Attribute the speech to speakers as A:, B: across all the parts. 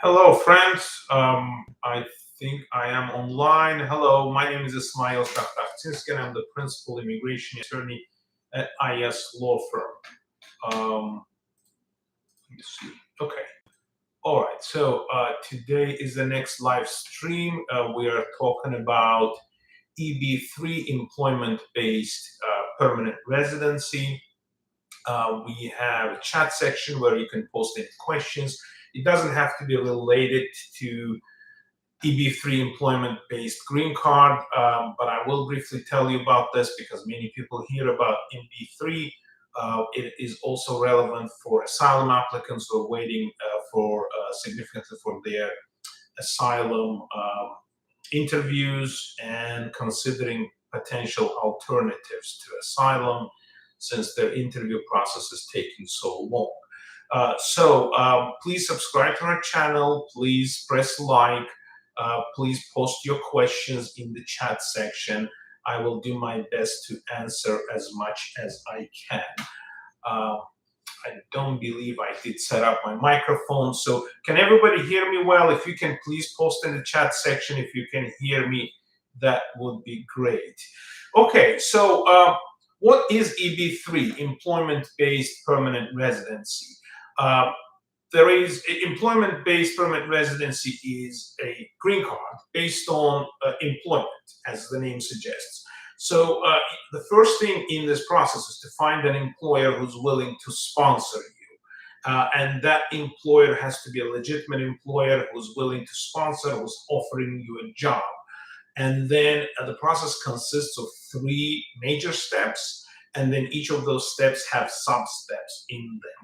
A: Hello, friends. I think I am online. Hello, my name is Ismail Shaftakhtinsky, and I'm the principal immigration attorney at I.S.Law Firm. Let me see. Okay. All right. So today is the next live stream. We are talking about EB3 employment-based permanent residency. We have a chat section where you can post any questions. It doesn't have to be related to EB3 employment-based green card, but I will briefly tell you about this because many people hear about EB3. It is also relevant for asylum applicants who are waiting for significantly for their asylum interviews and considering potential alternatives to asylum since their interview process is taking so long. Please subscribe to our channel, please press like, please post your questions in the chat section. I will do my best to answer as much as I can. I don't believe I did set up my microphone, so can everybody hear me well? If you can please post in the chat section if you can hear me, that would be great. Okay, so what is EB3, employment-based permanent residency? There is employment-based permanent residency is a green card based on employment, as the name suggests. So the first thing in this process is to find an employer who's willing to sponsor you. And that employer has to be a legitimate employer who's willing to sponsor, who's offering you a job. And then the process consists of 3 major steps, and then each of those steps have sub-steps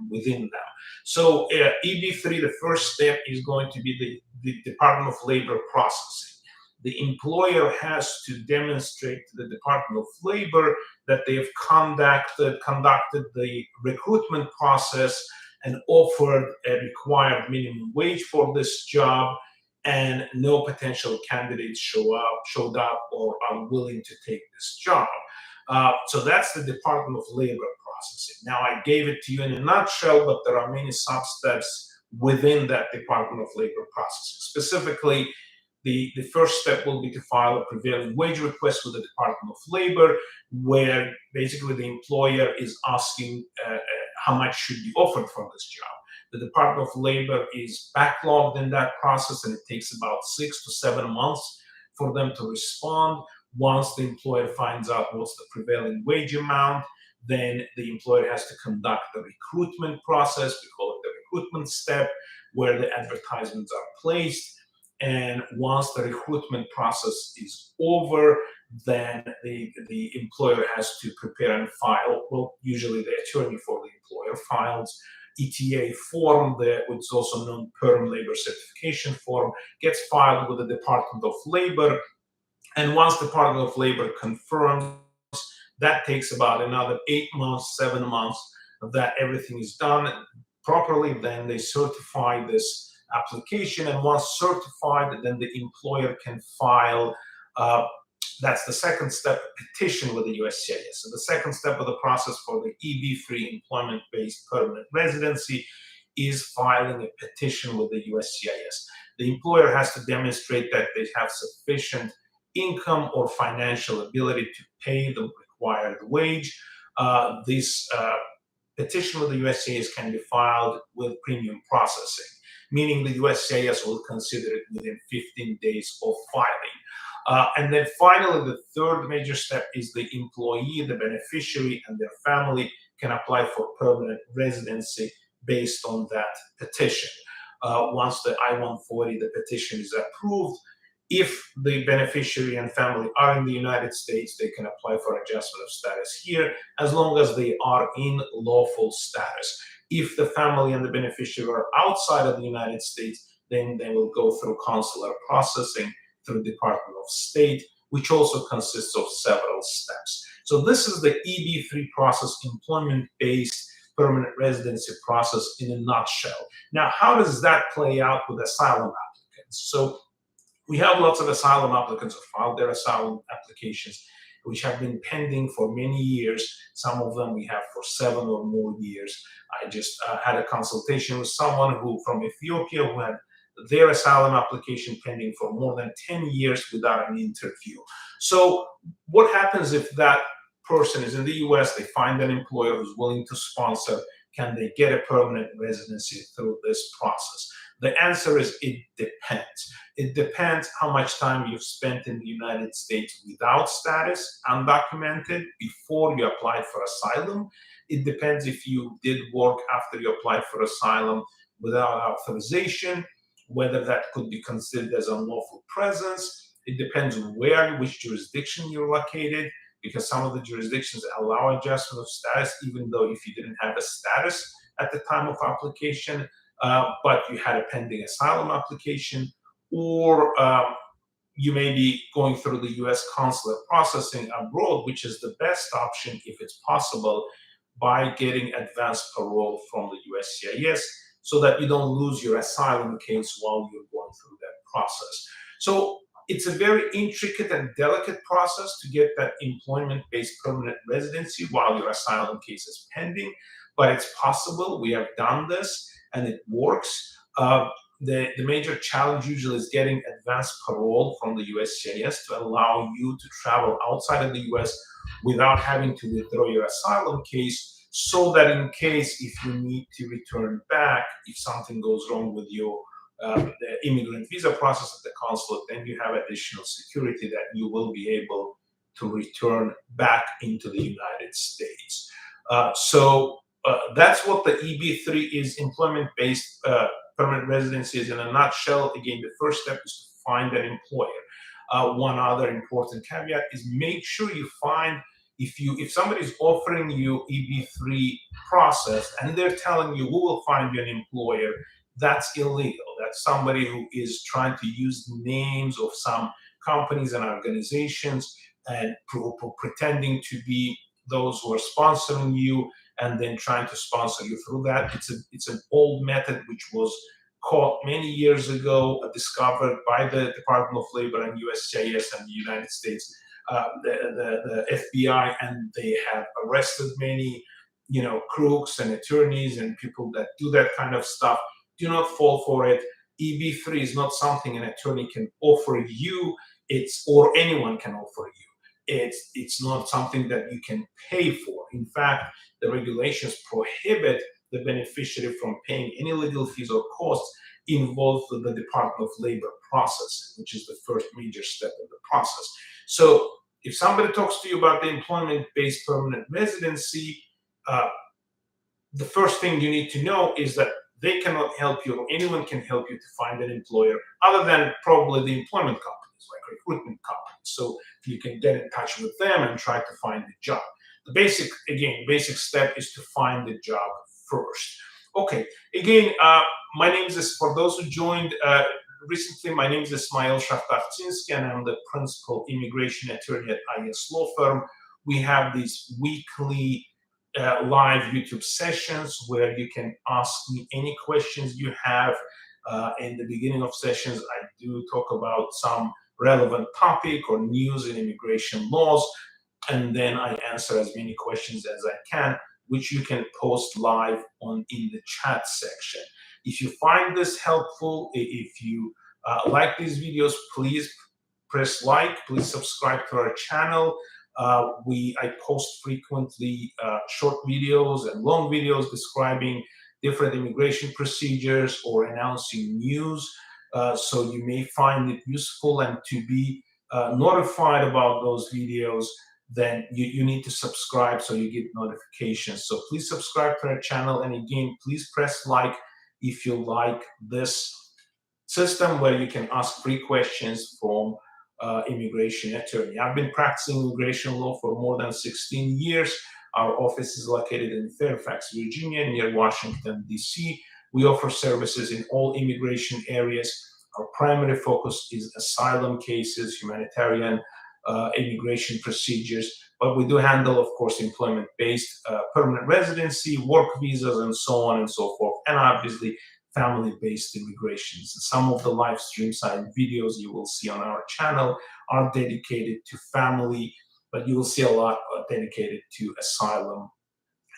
A: within them. So EB3, the first step is going to be the Department of Labor processing. The employer has to demonstrate to the Department of Labor that they have conducted the recruitment process and offered a required minimum wage for this job, and no potential candidates showed up or are willing to take this job. So that's the Department of Labor processing. Now, I gave it to you in a nutshell, but there are many sub-steps within that Department of Labor processing. Specifically, the first step will be to file a prevailing wage request with the Department of Labor, where basically the employer is asking how much should be offered for this job. The Department of Labor is backlogged in that process, and it takes about 6 to 7 months for them to respond. Once the employer finds out what's the prevailing wage amount, then the employer has to conduct the recruitment process. We call it the recruitment step, where the advertisements are placed. And once the recruitment process is over, then the employer has to prepare and file, well, usually the attorney for the employer files ETA form, which is also known Perm Labor Certification form, gets filed with the Department of Labor. And once the Department of Labor confirms, that takes about another 8 months, 7 months that everything is done properly. Then they certify this application, and once certified, then the employer can file, that's the second step, petition with the USCIS. So the second step of the process for the EB3 employment-based permanent residency is filing a petition with the USCIS. The employer has to demonstrate that they have sufficient income or financial ability to pay the required wage. This petition with the USCIS can be filed with premium processing, meaning the USCIS will consider it within 15 days of filing. And then finally, the third major step is the employee, the beneficiary, and their family can apply for permanent residency based on that petition. Once the I-140, the petition is approved, if the beneficiary and family are in the United States, they can apply for adjustment of status here as long as they are in lawful status. If the family and the beneficiary are outside of the United States, then they will go through consular processing through Department of State, which also consists of several steps. So this is the EB3 process, employment-based permanent residency process in a nutshell. Now, how does that play out with asylum applicants? So we have lots of asylum applicants who filed their asylum applications, which have been pending for many years. Some of them we have for 7 or more years. I just had a consultation with someone who from Ethiopia who had their asylum application pending for more than 10 years without an interview. So what happens if that person is in the US, they find an employer who's willing to sponsor, can they get a permanent residency through this process? The answer is it depends. It depends how much time you've spent in the United States without status, undocumented, before you applied for asylum. It depends if you did work after you applied for asylum without authorization, whether that could be considered as unlawful presence. It depends on which jurisdiction you're located, because some of the jurisdictions allow adjustment of status, even though if you didn't have a status at the time of application, but you had a pending asylum application, or you may be going through the US consular processing abroad, which is the best option if it's possible, by getting advance parole from the USCIS so that you don't lose your asylum case while you're going through that process. So it's a very intricate and delicate process to get that employment-based permanent residency while your asylum case is pending, but it's possible. We have done this and it works. The major challenge usually is getting advance parole from the USCIS to allow you to travel outside of the US without having to withdraw your asylum case, so that in case if you need to return back, if something goes wrong with your the immigrant visa process at the consulate, then you have additional security that you will be able to return back into the United States. So that's what the EB3 is, employment-based permanent residency is in a nutshell. Again, the first step is to find an employer. One other important caveat is make sure you find, if somebody's offering you EB3 process and they're telling you, we will find you an employer, that's illegal. That's somebody who is trying to use names of some companies and organizations and pretending to be those who are sponsoring you, and then trying to sponsor you through that. It's an old method which was caught many years ago, discovered by the Department of Labor and USCIS and the United States, the FBI, and they have arrested many, crooks and attorneys and people that do that kind of stuff. Do not fall for it. EB3 is not something an attorney can offer you, or anyone can offer you. It's not something that you can pay for. In fact, the regulations prohibit the beneficiary from paying any legal fees or costs involved with the Department of Labor process, which is the first major step of the process. So if somebody talks to you about the employment-based permanent residency, the first thing you need to know is that they cannot help you, or anyone can help you to find an employer other than probably the employment companies, like recruitment companies. So you can get in touch with them and try to find a job. The basic step is to find the job first. Okay, again, my name is, for those who joined recently, my name is Ismail Shaftartinsky, and I'm the principal immigration attorney at I.S.Law Firm. We have these weekly live YouTube sessions where you can ask me any questions you have. In the beginning of sessions, I do talk about some relevant topic or news in immigration laws, and then I answer as many questions as I can, which you can post live in the chat section. If you find this helpful, if you like these videos, please press like, please subscribe to our channel. I post frequently short videos and long videos describing different immigration procedures or announcing news. So you may find it useful, and to be notified about those videos, then you need to subscribe so you get notifications. So please subscribe to our channel, and again, please press like if you like this system where you can ask free questions from immigration attorney. I've been practicing immigration law for more than 16 years. Our office is located in Fairfax, Virginia, near Washington, D.C. We offer services in all immigration areas. Our primary focus is asylum cases, humanitarian immigration procedures, but we do handle, of course, employment-based permanent residency, work visas, and so on and so forth, and obviously family-based immigrations. Some of the live stream side videos you will see on our channel are dedicated to family, but you will see a lot dedicated to asylum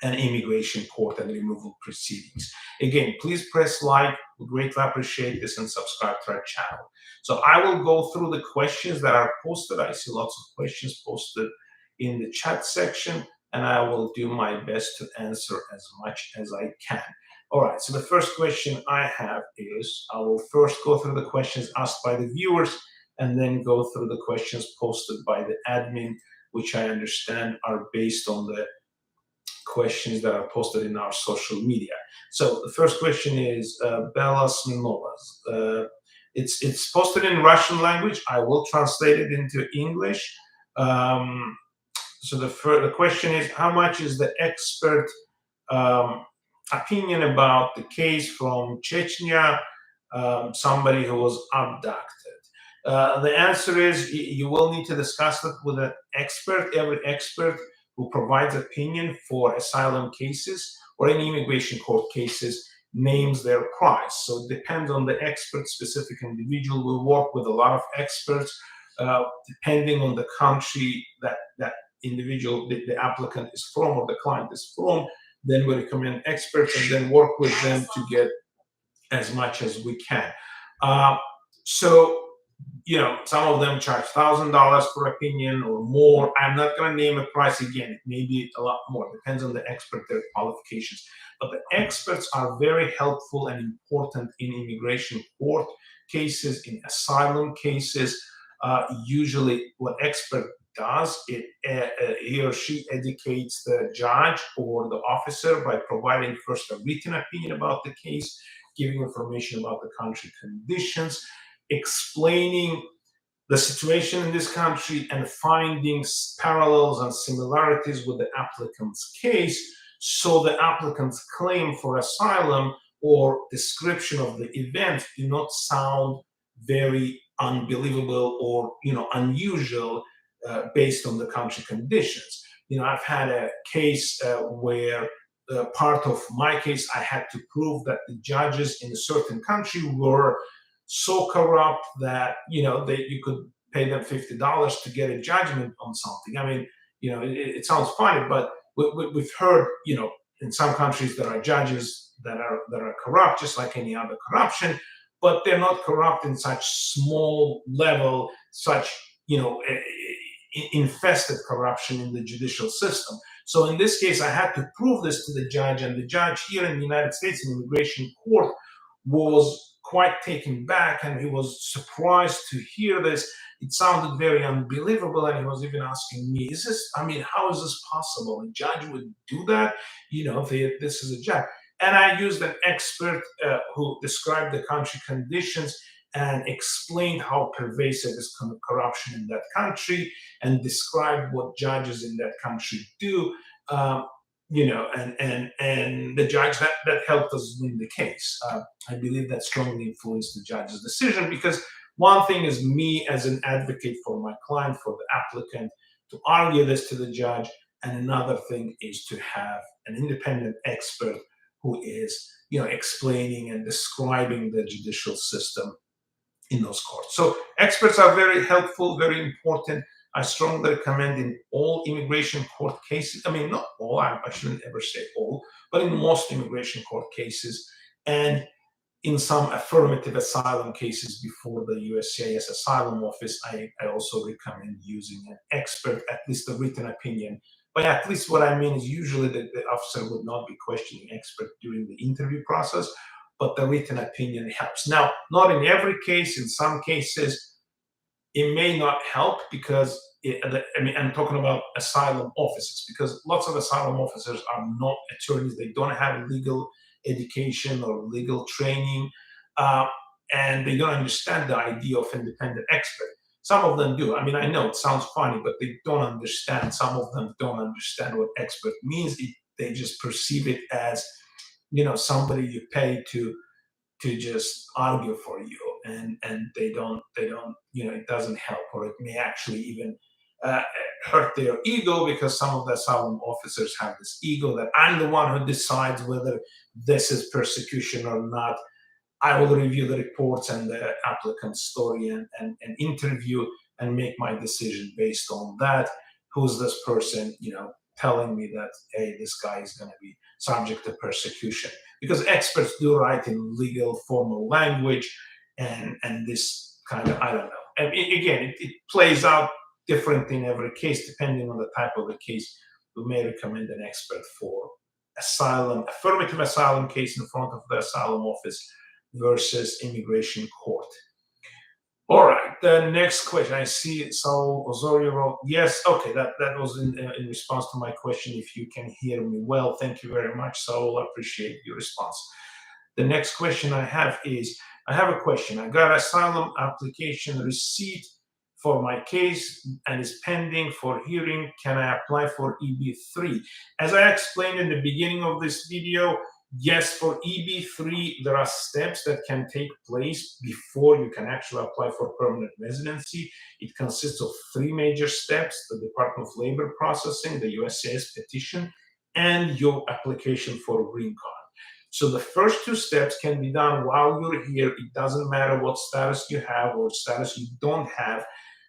A: and immigration court and removal proceedings. Again, please press like. We greatly appreciate this, and subscribe to our channel. So I will go through the questions that are posted. I see lots of questions posted in the chat section, and I will do my best to answer as much as I can. All right, so the first question I have is, I will first go through the questions asked by the viewers and then go through the questions posted by the admin, which I understand are based on the questions that are posted in our social media. So the first question is Bella Smirnova's. It's posted in Russian language. I will translate it into English. So the question is, how much is the expert opinion about the case from Chechnya, somebody who was abducted? The answer is you will need to discuss it with an expert. Every expert who provides opinion for asylum cases or any immigration court cases names their price. So it depends on the expert, specific individual. We work with a lot of experts, depending on the country that individual, the applicant is from or the client is from. Then we recommend experts and then work with them to get as much as we can. So, some of them charge $1,000 per opinion or more. I'm not going to name a price again. It may be a lot more. Depends on the expert, their qualifications. But the experts are very helpful and important in immigration court cases, in asylum cases. Usually what expert does, he or she educates the judge or the officer by providing first a written opinion about the case, giving information about the country conditions, explaining the situation in this country and finding parallels and similarities with the applicant's case, so the applicant's claim for asylum or description of the event do not sound very unbelievable or unusual based on the country conditions. I've had a case where part of my case, I had to prove that the judges in a certain country were so corrupt that you could pay them $50 to get a judgment on something. I mean, it sounds funny, but we've heard, in some countries there are judges that are corrupt, just like any other corruption, but they're not corrupt in such small level, such infested corruption in the judicial system. So in this case, I had to prove this to the judge, and the judge here in the United States in immigration court was quite taken back, and he was surprised to hear this. It sounded very unbelievable, and he was even asking me, how is this possible? A judge would do that? This is a judge. And I used an expert who described the country conditions and explained how pervasive is corruption in that country, and described what judges in that country do. And the judge that helped us win the case. I believe that strongly influenced the judge's decision, because one thing is me as an advocate for my client, for the applicant, to argue this to the judge, and another thing is to have an independent expert who is, explaining and describing the judicial system in those courts. So experts are very helpful, very important. I strongly recommend in all immigration court cases, not all, I shouldn't ever say all, but in most immigration court cases, and in some affirmative asylum cases before the USCIS Asylum Office, I also recommend using an expert, at least a written opinion. But at least what I mean is usually the officer would not be questioning expert during the interview process, but the written opinion helps. Now, not in every case. In some cases, it may not help because, I'm talking about asylum officers, because lots of asylum officers are not attorneys. They don't have legal education or legal training, and they don't understand the idea of independent expert. Some of them do. I know it sounds funny, but they don't understand. Some of them don't understand what expert means. They just perceive it as, somebody you pay to just argue for you, and they don't, it doesn't help, or it may actually even hurt their ego, because some of the asylum officers have this ego that I'm the one who decides whether this is persecution or not. I will review the reports and the applicant's story and interview and make my decision based on that. Who's this person? telling me that, hey, this guy is going to be subject to persecution. Because experts do write in legal formal language, and this kind of, I don't know. And again, it plays out different in every case, depending on the type of the case. We may recommend an expert for asylum, affirmative asylum case in front of the asylum office versus immigration court. All right, the next question. I see Saul Osorio wrote, yes, okay, that was in response to my question. If you can hear me well, thank you very much, Saul. I appreciate your response. The next question I have is, I have a question. I got asylum application receipt for my case and is pending for hearing. Can I apply for EB3? As I explained in the beginning of this video, yes, for EB3, there are steps that can take place before you can actually apply for permanent residency. It consists of 3 major steps: the Department of Labor processing, the USCIS petition, and your application for a green card. So the first 2 steps can be done while you're here. It doesn't matter what status you have or status you don't have.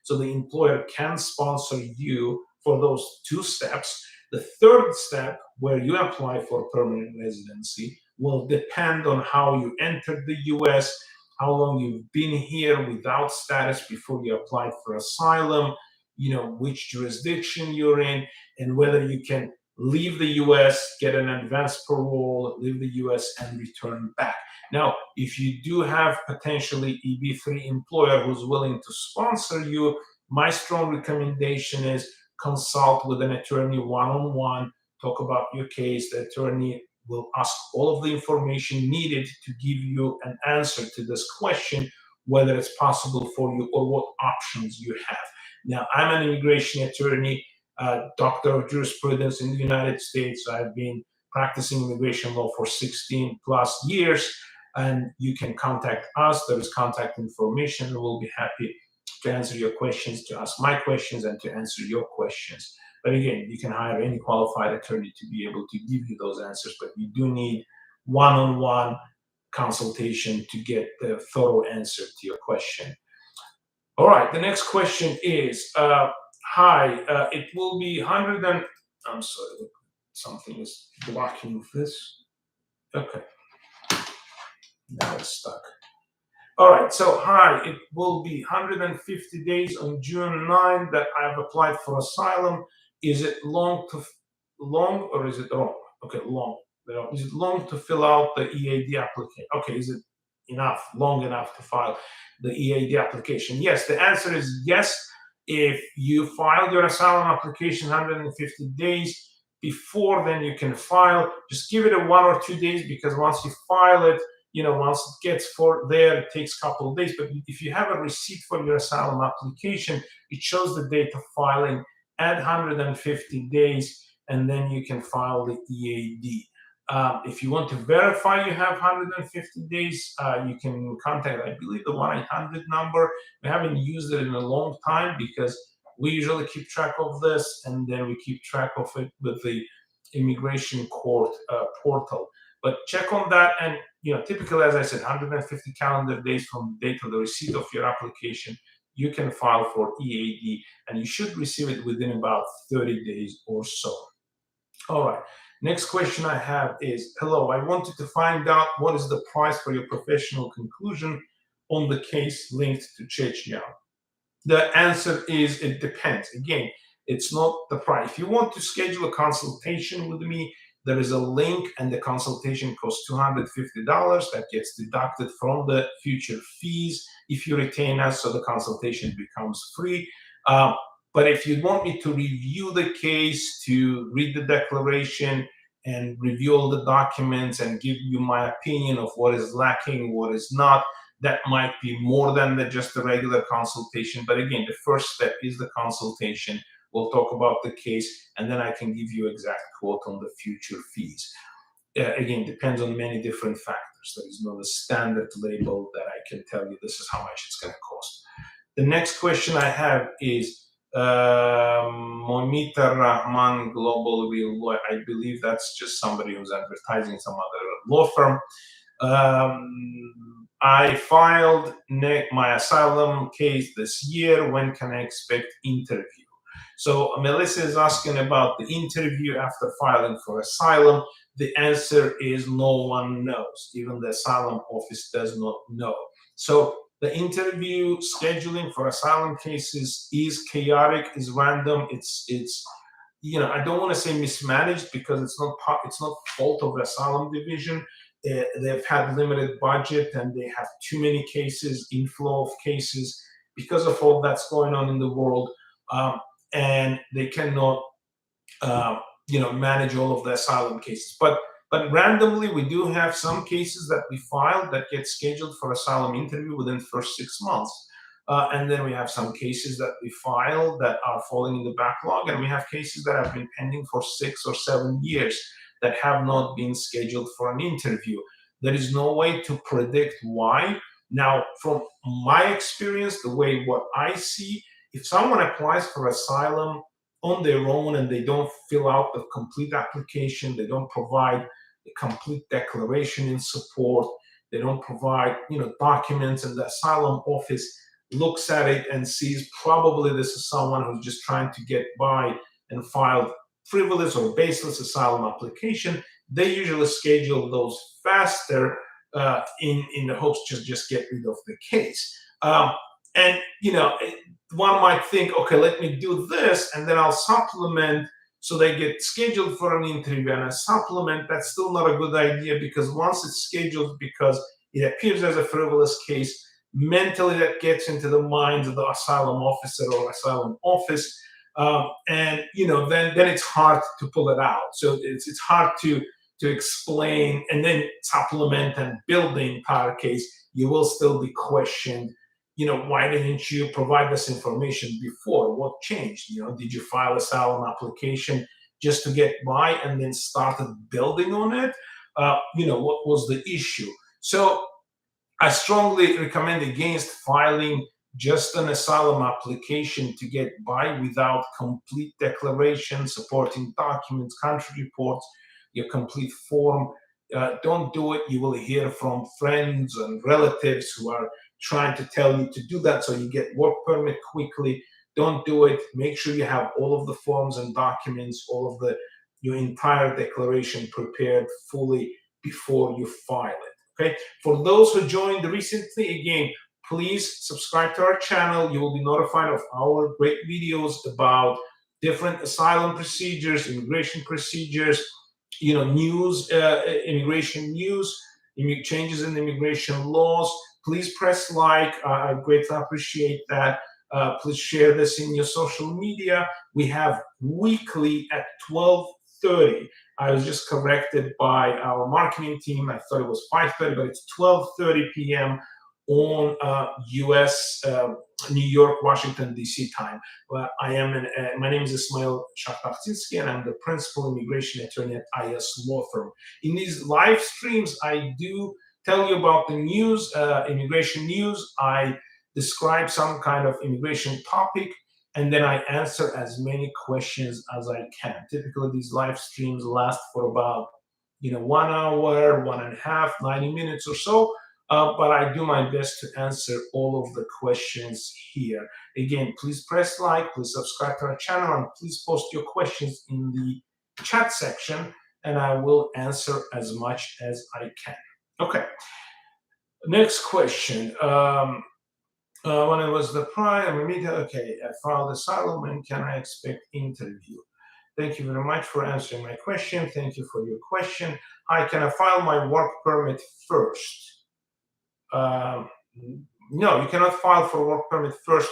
A: So the employer can sponsor you for those 2 steps. The 3rd step, where you apply for permanent residency, will depend on how you entered the US, how long you've been here without status before you applied for asylum, which jurisdiction you're in, and whether you can leave the US, get an advance parole, leave the US, and return back. Now, if you do have potentially EB3 employer who's willing to sponsor you, my strong recommendation is consult with an attorney one-on-one, talk about your case. The attorney will ask all of the information needed to give you an answer to this question, whether it's possible for you or what options you have. Now, I'm an immigration attorney, doctor of jurisprudence in the United States. I've been practicing immigration law for 16 plus years, and you can contact us. There is contact information, and we'll be happy to answer your questions, to ask my questions, and to answer your questions. But again, you can hire any qualified attorney to be able to give you those answers, but you do need one-on-one consultation to get the thorough answer to your question. All right, the next question is, hi, it will be 100 and, I'm sorry, something is blocking this. Okay, now it's stuck. All right, so hi, it will be 150 days on June 9 that I've applied for asylum. Is it long or is it wrong? Okay, long. Is it long to fill out the EAD application? Okay, is it long enough to file the EAD application? Yes, the answer is yes. If you filed your asylum application 150 days before, then you can file. Just give it a 1 or 2 days, because once you file it, once it gets there, it takes a couple of days. But if you have a receipt for your asylum application, it shows the date of filing at 150 days, and then you can file the EAD. If you want to verify you have 150 days, you can contact, I believe, the 1-800 number. We haven't used it in a long time because we usually keep track of this, and then we keep track of it with the immigration court portal. But check on that, and typically, as I said, 150 calendar days from the date of the receipt of your application, you can file for EAD, and you should receive it within about 30 days or so. All right. Next question I have is, hello, I wanted to find out what is the price for your professional conclusion on the case linked to Chechnya. The answer is, it depends. Again, it's not the price. If you want to schedule a consultation with me, there is a link, and the consultation costs $250. That gets deducted from the future fees if you retain us, so the consultation becomes free. But if you want me to review the case, to read the declaration and review all the documents and give you my opinion of what is lacking, what is not, that might be more than just a regular consultation. But again, the first step is the consultation. We'll talk about the case, and then I can give you exact quote on the future fees. Again, depends on many different factors. There is no standard label that I can tell you this is how much it's going to cost. The next question I have is Moumita Rahman, Global Real Lawyer. I believe that's just somebody who's advertising some other law firm. I filed my asylum case this year. When can I expect interview? So Melissa is asking about the interview after filing for asylum. The answer is no one knows. Even the asylum office does not know. So the interview scheduling for asylum cases is chaotic, is random. It's I don't want to say mismanaged because it's not fault of the asylum division. They've had limited budget and they have too many cases, inflow of cases because of all that's going on in the world, and they cannot manage all of the asylum cases. But randomly, we do have some cases that we filed that get scheduled for asylum interview within the first 6 months. And then we have some cases that we file that are falling in the backlog, and we have cases that have been pending for 6 or 7 years that have not been scheduled for an interview. There is no way to predict why. Now, from my experience, what I see, if someone applies for asylum on their own and they don't fill out the complete application, they don't provide a complete declaration in support, they don't provide documents, and the asylum office looks at it and sees probably this is someone who's just trying to get by and filed frivolous or baseless asylum application, they usually schedule those faster in the hopes to just get rid of the case. And one might think, okay, let me do this and then I'll supplement so they get scheduled for an interview. And a supplement, that's still not a good idea, because once it's scheduled, because it appears as a frivolous case, mentally that gets into the minds of the asylum officer or asylum office, and then it's hard to pull it out. So it's hard to explain and then supplement and build the entire case. You will still be questioned. Why didn't you provide this information before? What changed? Did you file asylum application just to get by and then started building on it? What was the issue? So I strongly recommend against filing just an asylum application to get by without complete declaration, supporting documents, country reports, your complete form. Don't do it. You will hear from friends and relatives who are trying to tell you to do that so you get work permit quickly. Don't do it. Make sure you have all of the forms and documents, all of your entire declaration prepared fully before you file it. Okay. For those who joined recently, again, please subscribe to our channel. You will be notified of our great videos about different asylum procedures, immigration procedures, news, immigration news, changes in immigration laws. Please press like. I greatly appreciate that. Please share this in your social media. We have weekly at 12:30. I was just corrected by our marketing team. I thought it was 5:30, but it's 12:30 p.m. on U.S., New York, Washington, D.C. time. My name is Ismail Shakhtarzinski, and I'm the principal immigration attorney at I.S.Law Firm. In these live streams, I do tell you about the news, immigration news. I describe some kind of immigration topic, and then I answer as many questions as I can. Typically, these live streams last for about 1 hour, 1.5, 90 minutes or so. But I do my best to answer all of the questions here. Again, please press like, please subscribe to our channel, and please post your questions in the chat section, and I will answer as much as I can. Okay. Next question. When it was the prime, Moumita, okay, I filed asylum. When can I expect interview? Thank you very much for answering my question. Thank you for your question. Hi, can I file my work permit first? No, you cannot file for work permit first.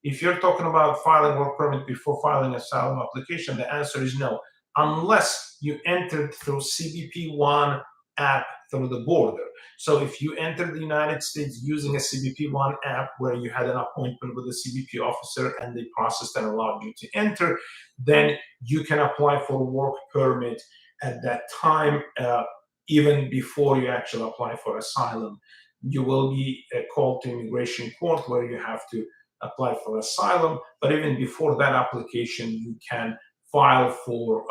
A: If you're talking about filing work permit before filing asylum application, the answer is no, unless you entered through CBP-1 app through the border. So if you entered the United States using a CBP-1 app where you had an appointment with a CBP officer and they processed and allowed you to enter, then you can apply for work permit at that time, even before you actually apply for asylum. You will be called to immigration court where you have to apply for asylum. But even before that application, you can file for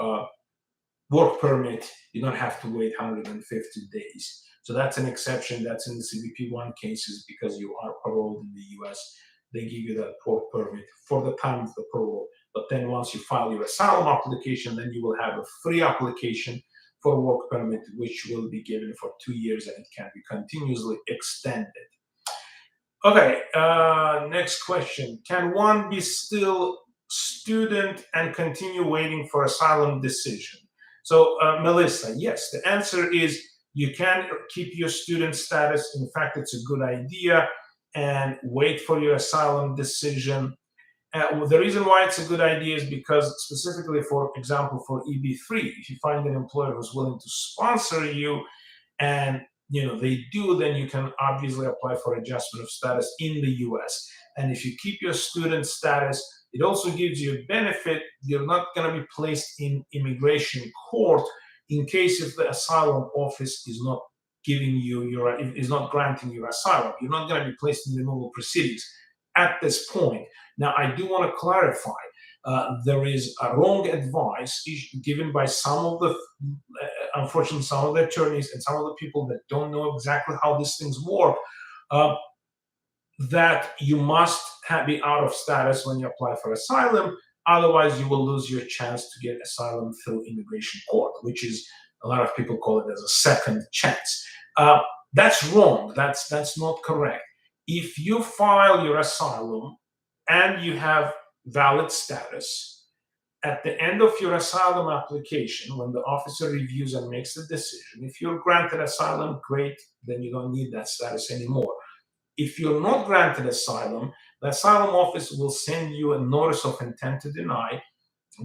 A: work permit. You don't have to wait 150 days. So that's an exception. That's in the CBP-1 cases because you are paroled in the U.S. They give you that work permit for the time of the parole. But then once you file your asylum application, then you will have a free application for work permit, which will be given for 2 years, and it can be continuously extended. Okay, next question. Can one be still student and continue waiting for asylum decision? So, Melissa, yes, the answer is you can keep your student status. In fact, it's a good idea, and wait for your asylum decision. The reason why it's a good idea is because, specifically, for example, for EB3, if you find an employer who's willing to sponsor you, and they do, then you can obviously apply for adjustment of status in the US. And if you keep your student status, it also gives you a benefit. You're not going to be placed in immigration court in case if the asylum office is not granting you asylum. You're not going to be placed in removal proceedings at this point. Now, I do want to clarify, there is a wrong advice given by unfortunately, some of the attorneys and some of the people that don't know exactly how these things work, that you must be out of status when you apply for asylum. Otherwise, you will lose your chance to get asylum through immigration court, which is, a lot of people call it as a second chance. That's wrong. That's not correct. If you file your asylum and you have valid status, at the end of your asylum application, when the officer reviews and makes the decision, if you're granted asylum, great, then you don't need that status anymore. If you're not granted asylum, the asylum office will send you a notice of intent to deny,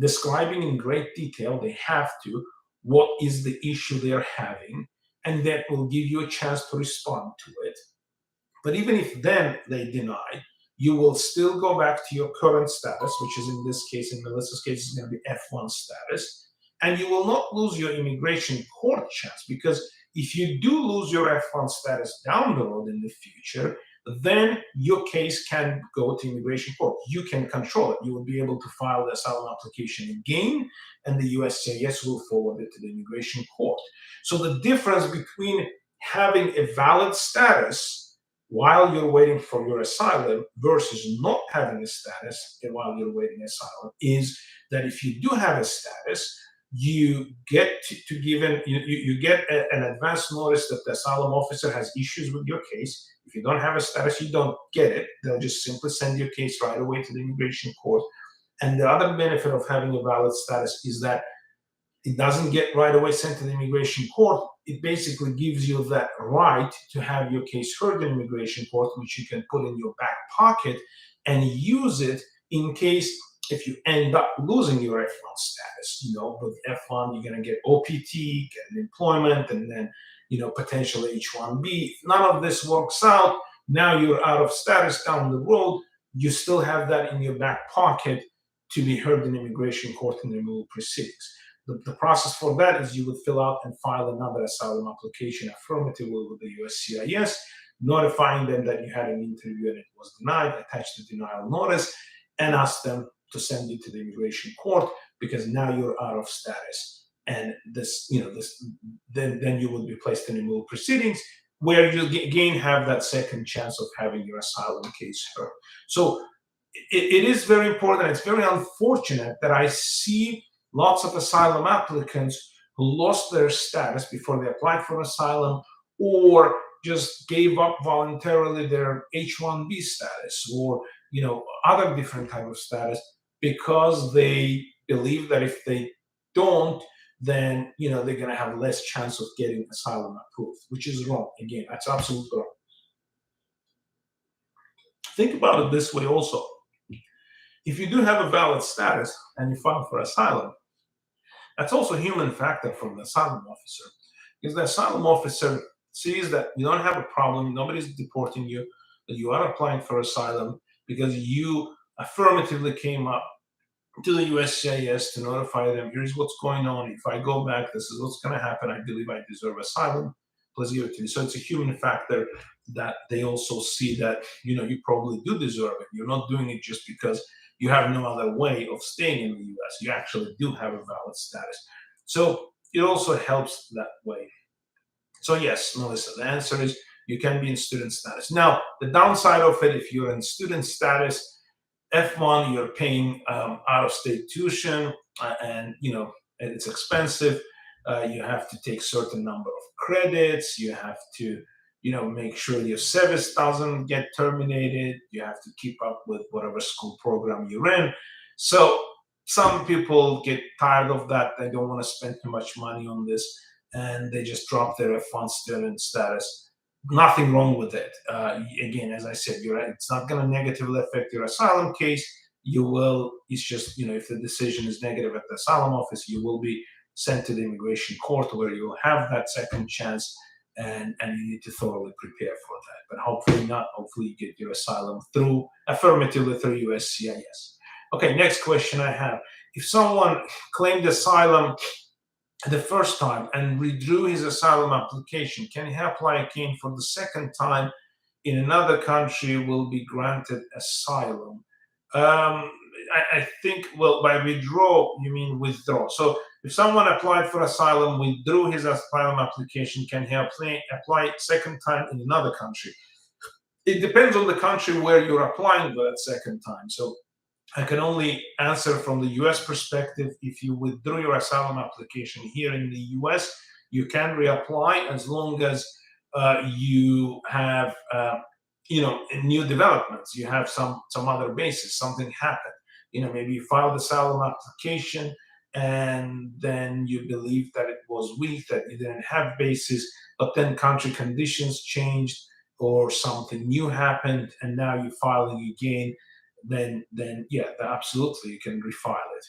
A: describing in great detail, they have to, what is the issue they're having, and that will give you a chance to respond to it. But even if then they deny, you will still go back to your current status, which is in this case, in Melissa's case, is going to be F1 status, and you will not lose your immigration court chance, because if you do lose your F1 status down the road in the future, then your case can go to immigration court. You can control it. You will be able to file the asylum application again, and the USCIS will forward it to the immigration court. So the difference between having a valid status while you're waiting for your asylum versus not having a status while you're waiting asylum is that if you do have a status, you get you get an advance notice that the asylum officer has issues with your case. If you don't have a status, you don't get it. They'll just simply send your case right away to the immigration court. And the other benefit of having a valid status is that it doesn't get right away sent to the immigration court. It basically gives you that right to have your case heard in immigration court, which you can put in your back pocket and use it in case if you end up losing your F1 status. With F1, you're going to get OPT, get employment, and then, potentially H1B. If none of this works out, now you're out of status down the road. You still have that in your back pocket to be heard in immigration court in removal proceedings. The process for that is you would fill out and file another asylum application affirmatively with the USCIS, notifying them that you had an interview and it was denied, attach the denial notice, and ask them to send you to the immigration court because now you're out of status. And then you will be placed in removal proceedings where you again have that second chance of having your asylum case heard. So it is very important. It's very unfortunate that I see lots of asylum applicants who lost their status before they applied for asylum or just gave up voluntarily their H-1B status or other different type of status because they believe that if they don't, then they're going to have less chance of getting asylum approved, which is wrong. Again, that's absolutely wrong. Think about it this way also. If you do have a valid status and you file for asylum, that's also a human factor from the asylum officer, because the asylum officer sees that you don't have a problem, nobody's deporting you, that you are applying for asylum because you affirmatively came up to the USCIS to notify them, here's what's going on. If I go back, this is what's going to happen. I believe I deserve asylum. Please give it to me. So it's a human factor that they also see that, you probably do deserve it. You're not doing it just because you have no other way of staying in the US. You actually do have a valid status. So it also helps that way. So yes, Melissa, the answer is you can be in student status. Now, the downside of it, if you're in student status, F1, you're paying out-of-state tuition, and it's expensive. You have to take certain number of credits. You have to, make sure your service doesn't get terminated. You have to keep up with whatever school program you're in. So some people get tired of that. They don't want to spend too much money on this, and they just drop their F1 student status. Nothing wrong with it. Again, as I said, you're right. It's not going to negatively affect your asylum case. You will. It's just if the decision is negative at the asylum office, you will be sent to the immigration court where you'll have that second chance, and you need to thoroughly prepare for that. But hopefully not. Hopefully you get your asylum affirmatively through USCIS. Okay, next question I have. If someone claimed asylum the first time and withdrew his asylum application, can he apply again for the second time in another country, will be granted asylum? I think, well, by withdraw, you mean withdraw. So if someone applied for asylum, withdrew his asylum application, can he apply second time in another country? It depends on the country where you're applying for that second time. So I can only answer from the US perspective. If you withdrew your asylum application here in the US, you can reapply as long as you have new developments. You have some other basis, something happened. Maybe you filed asylum application and then you believe that it was weak, that you didn't have basis, but then country conditions changed or something new happened and now you're filing again. Then yeah, absolutely, you can refile it.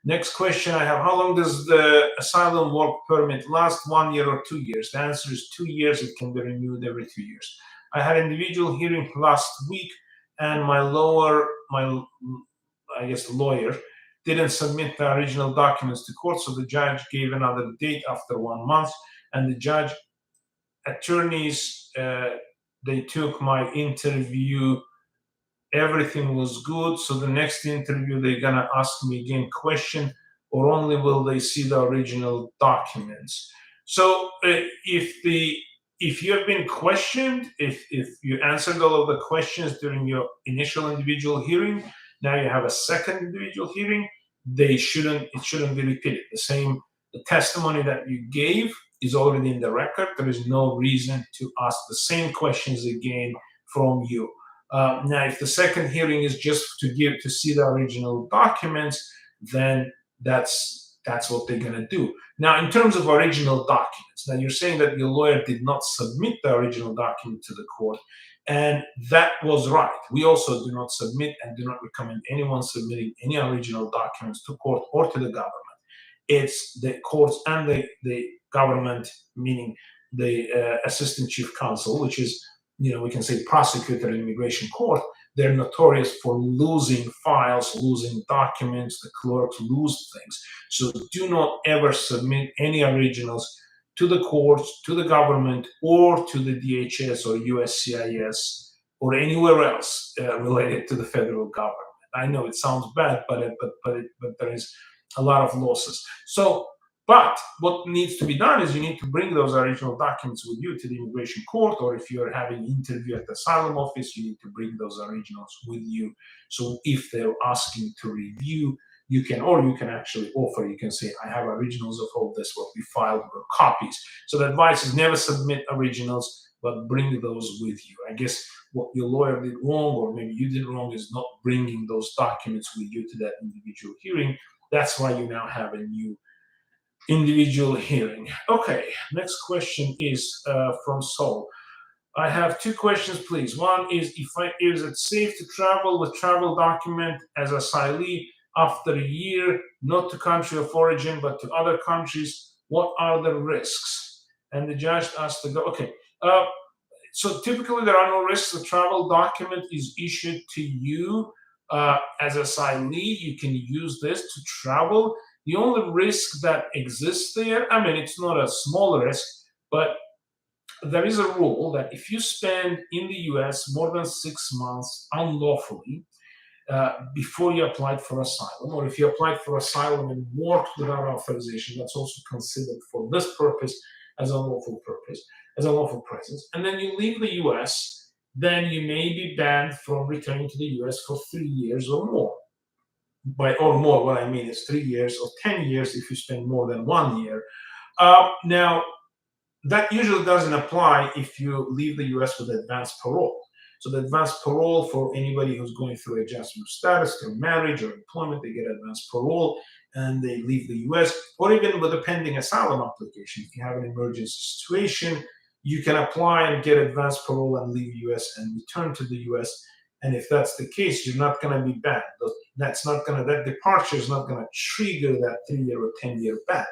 A: Next question I have: how long does the asylum work permit last? 1 year or 2 years? The answer is 2 years. It can be renewed every 2 years. I had individual hearing last week, and my lawyer didn't submit the original documents to court, so the judge gave another date after 1 month, and the judge attorneys they took my interview. Everything was good. So the next interview, they're gonna ask me again question, or only will they see the original documents? So if you have been questioned, if you answered all of the questions during your initial individual hearing, now you have a second individual hearing. It shouldn't be repeated. The testimony that you gave is already in the record. There is no reason to ask the same questions again from you. Now, if the second hearing is just to see the original documents, then that's what they're going to do. Now, in terms of original documents, now you're saying that your lawyer did not submit the original document to the court, and that was right. We also do not submit and do not recommend anyone submitting any original documents to court or to the government. It's the courts and the government, meaning the assistant chief counsel, which is we can say prosecutor in immigration court. They're notorious for losing files, losing documents. The clerks lose things. So do not ever submit any originals to the courts, to the government, or to the DHS or USCIS or anywhere else related to the federal government. I know it sounds bad, but there is a lot of losses. But what needs to be done is you need to bring those original documents with you to the immigration court, or if you're having an interview at the asylum office, you need to bring those originals with you. So if they're asking to review, you can actually offer, you can say, I have originals of all this, what we filed, or copies. So the advice is never submit originals, but bring those with you. I guess what your lawyer did wrong, or maybe you did wrong, is not bringing those documents with you to that individual hearing. That's why you now have a new individual hearing. Okay, next question is from Saul. I have 2 questions, please. One is, is it safe to travel with travel document as Asylee after a year, not to country of origin, but to other countries? What are the risks? And the judge asked to go, okay. So typically there are no risks. The travel document is issued to you as Asylee. You can use this to travel. The only risk that exists there, I mean, it's not a small risk, but there is a rule that if you spend in the US more than 6 months unlawfully before you applied for asylum, or if you applied for asylum and worked without authorization, that's also considered for this purpose as a lawful presence, and then you leave the US, then you may be banned from returning to the US for 3 years or more. Or more, what I mean is 3 years or 10 years if you spend more than 1 year. Now, that usually doesn't apply if you leave the US with advanced parole. So the advanced parole for anybody who's going through adjustment of status, through marriage or employment, they get advanced parole and they leave the US, or even with a pending asylum application. If you have an emergency situation, you can apply and get advanced parole and leave US and return to the US. And if that's the case, you're not going to be banned. That departure is not going to trigger that 3 year or 10 year ban.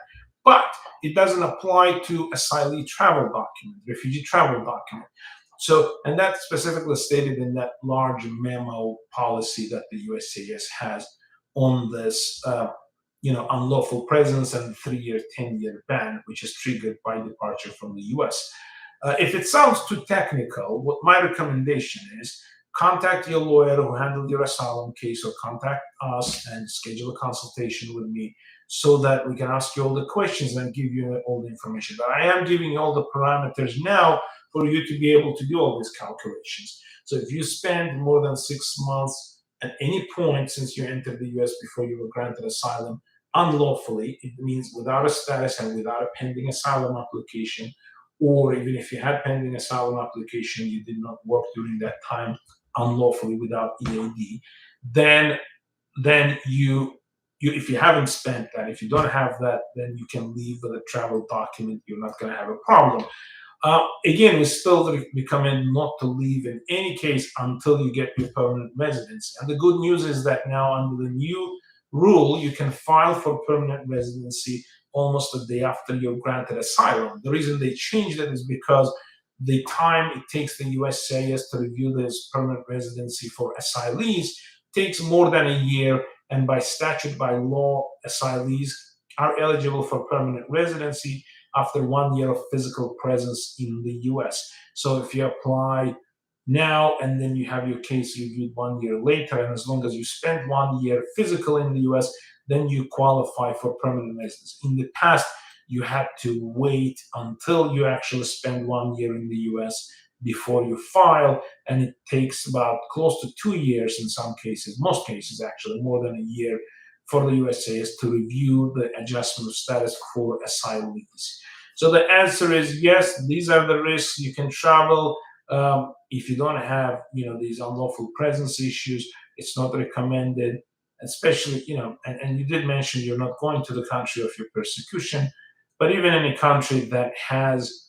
A: But it doesn't apply to asylee travel document, refugee travel document. So, and that's specifically stated in that large memo policy that the USCIS has on this, unlawful presence and 3 year, 10 year ban, which is triggered by departure from the US. If it sounds too technical, what my recommendation is, contact your lawyer who handled your asylum case, or contact us and schedule a consultation with me so that we can ask you all the questions and give you all the information. But I am giving you all the parameters now for you to be able to do all these calculations. So if you spend more than 6 months at any point since you entered the US before you were granted asylum unlawfully, it means without a status and without a pending asylum application, or even if you had pending asylum application, you did not work during that time unlawfully without EAD, then you if you haven't spent that, if you don't have that, then you can leave with a travel document. You're not going to have a problem. Again, we still recommend not to leave in any case until you get your permanent residency. And the good news is that now under the new rule, you can file for permanent residency almost a day after you're granted asylum. The reason they changed it is because the time it takes the USCIS to review this permanent residency for asylees takes more than a year, and by statute, by law, asylees are eligible for permanent residency after 1 year of physical presence in the US. So if you apply now and then you have your case reviewed 1 year later, and as long as you spent 1 year physical in the US, then you qualify for permanent residence. In the past, you had to wait until you actually spend 1 year in the US before you file, and it takes about close to 2 years in some cases, most cases actually, more than a year, for the USCIS to review the adjustment of status for asylees. So the answer is yes, these are the risks. You can travel. If you don't have, these unlawful presence issues, it's not recommended, especially, and you did mention you're not going to the country of your persecution, but even in a country that has,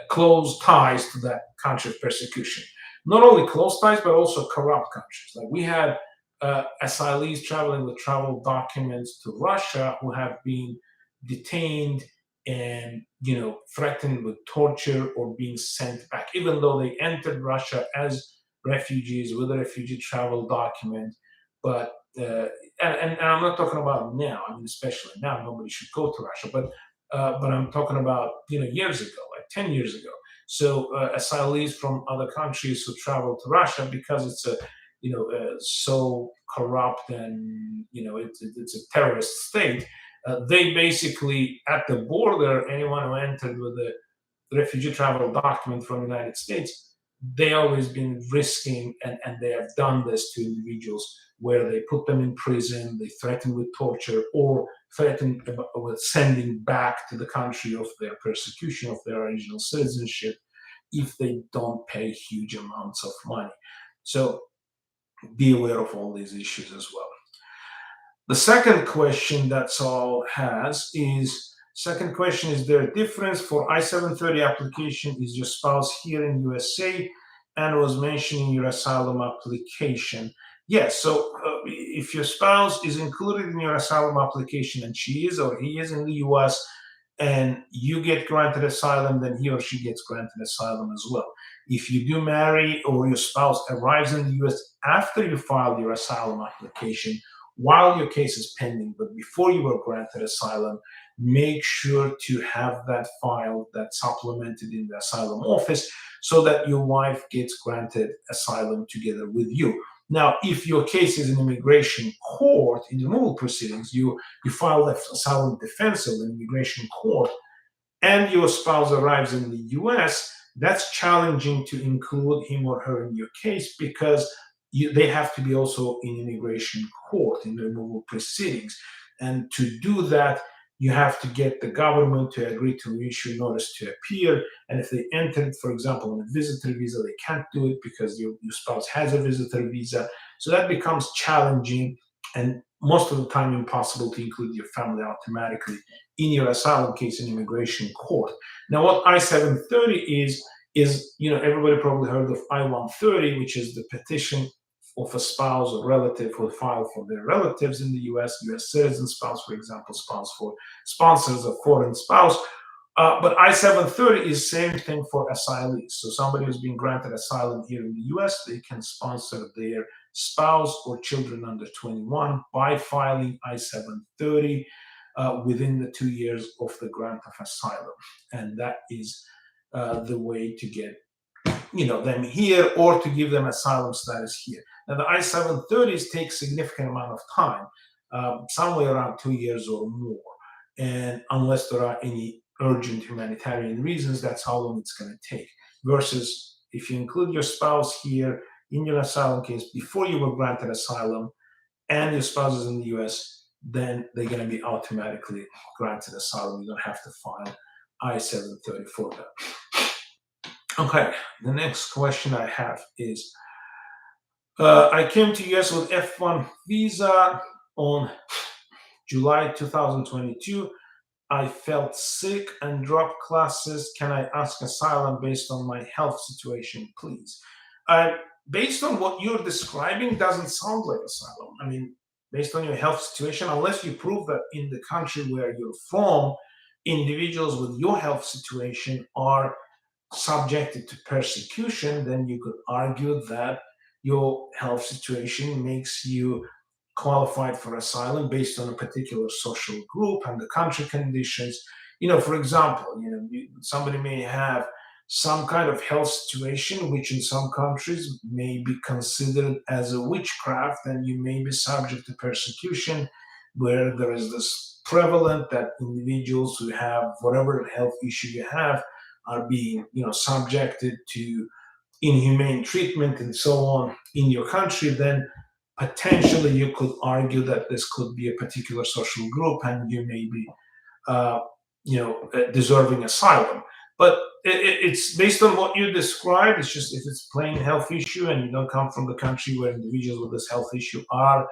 A: close ties to that country of persecution. Not only close ties, but also corrupt countries. Like we had asylees traveling with travel documents to Russia who have been detained and threatened with torture or being sent back, even though they entered Russia as refugees with a refugee travel document. But and I'm not talking about now. I mean, especially now, nobody should go to Russia. But I'm talking about years ago, like 10 years ago. So asylees from other countries who travel to Russia because it's so corrupt and it's a terrorist state. They basically at the border, anyone who entered with a refugee travel document from the United States, they always been risking, and they have done this to individuals where they put them in prison, they threaten with torture, or threaten with sending back to the country of their persecution, of their original citizenship, if they don't pay huge amounts of money. So be aware of all these issues as well. The second question that Saul has is, there a difference for I-730 application? Is your spouse here in USA and was mentioning your asylum application? Yes, so if your spouse is included in your asylum application and she is or he is in the US and you get granted asylum, then he or she gets granted asylum as well. If you do marry or your spouse arrives in the US after you filed your asylum application, while your case is pending, but before you were granted asylum, make sure to have that file that's supplemented in the asylum office so that your wife gets granted asylum together with you. Now, if your case is in immigration court, in removal proceedings, you file the asylum defense in immigration court, and your spouse arrives in the US, that's challenging to include him or her in your case because they have to be also in immigration court in removal proceedings. And to do that, you have to get the government to agree to issue notice to appear. And if they entered, for example, on a visitor visa, they can't do it because your spouse has a visitor visa. So that becomes challenging and most of the time impossible to include your family automatically in your asylum case in immigration court. Now, what I-730 is everybody probably heard of I-130, which is the petition of a spouse or relative who file for their relatives in the U.S. citizen spouse, for example, spouse for sponsors a foreign spouse. But I-730 is same thing for asylees. So somebody who's been granted asylum here in the U.S., they can sponsor their spouse or children under 21 by filing I-730 within the 2 years of the grant of asylum. And that is the way to get them here or to give them asylum status here. Now, the I-730s take significant amount of time, somewhere around 2 years or more. And unless there are any urgent humanitarian reasons, that's how long it's going to take. Versus if you include your spouse here in your asylum case before you were granted asylum and your spouse is in the US, then they're going to be automatically granted asylum. You don't have to file I-730 for that. Okay, the next question I have is, I came to US with F1 visa on July 2022. I felt sick and dropped classes. Can I ask asylum based on my health situation, please? Based on what you're describing, doesn't sound like asylum. I mean, based on your health situation, unless you prove that in the country where you're from, individuals with your health situation are subjected to persecution, then you could argue that your health situation makes you qualified for asylum based on a particular social group and the country conditions. For example, somebody may have some kind of health situation which in some countries may be considered as a witchcraft, and you may be subject to persecution where there is this prevalent that individuals who have whatever health issue you have are being subjected to inhumane treatment and so on in your country, then potentially you could argue that this could be a particular social group and you may be deserving asylum. But it's based on what you described. It's just if it's plain health issue and you don't come from the country where individuals with this health issue are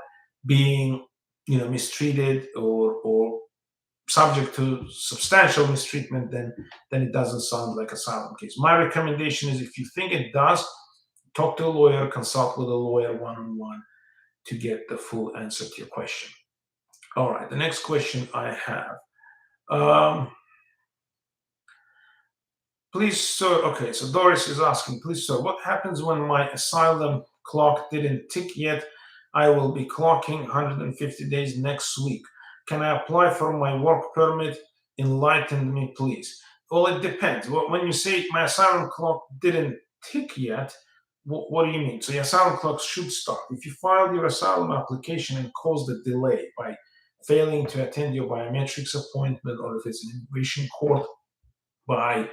A: being mistreated or subject to substantial mistreatment, then it doesn't sound like asylum case. My recommendation is, if you think it does, talk to a lawyer, consult with a lawyer one-on-one to get the full answer to your question. All right, the next question I have. Please, sir, okay, so Doris is asking, please, sir, what happens when my asylum clock didn't tick yet? I will be clocking 150 days next week. Can I apply for my work permit? Enlighten me, please. Well, it depends. When you say my asylum clock didn't tick yet, what do you mean? So your asylum clock should start. If you filed your asylum application and caused a delay by failing to attend your biometrics appointment, or if it's an immigration court, by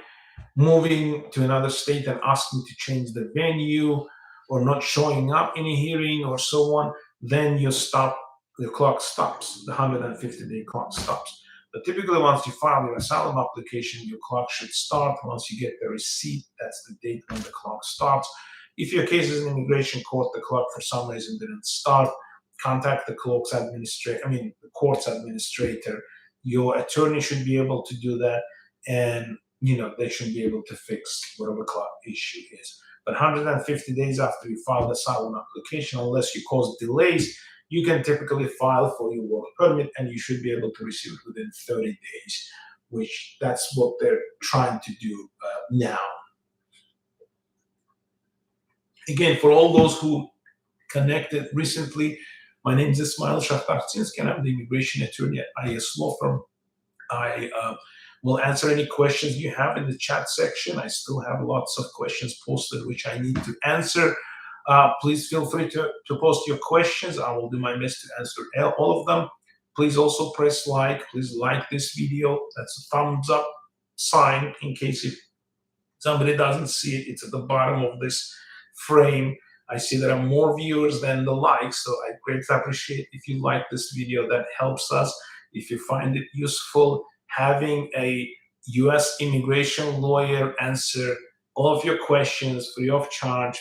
A: moving to another state and asking to change the venue, or not showing up in a hearing or so on, then the clock stops. The 150-day clock stops. But typically, once you file your asylum application, your clock should start. Once you get the receipt, that's the date when the clock starts. If your case is in immigration court, the clock for some reason didn't start, contact the court's administrator. Your attorney should be able to do that, and they should be able to fix whatever clock issue is. But 150 days after you file the asylum application, unless you cause delays, you can typically file for your work permit, and you should be able to receive it within 30 days, which that's what they're trying to do now. Again, for all those who connected recently, my name is Ismail Shahtarzinski, and I'm the immigration attorney at I.S.Law Firm. I will answer any questions you have in the chat section. I still have lots of questions posted which I need to answer. Please feel free to post your questions. I will do my best to answer all of them. Please also press like. Please like this video. That's a thumbs up sign in case Somebody doesn't see it, it's at the bottom of this frame. I see there are more viewers than the likes, so I greatly appreciate if you like this video. That helps us. If you find it useful, having a US immigration lawyer answer all of your questions free of charge,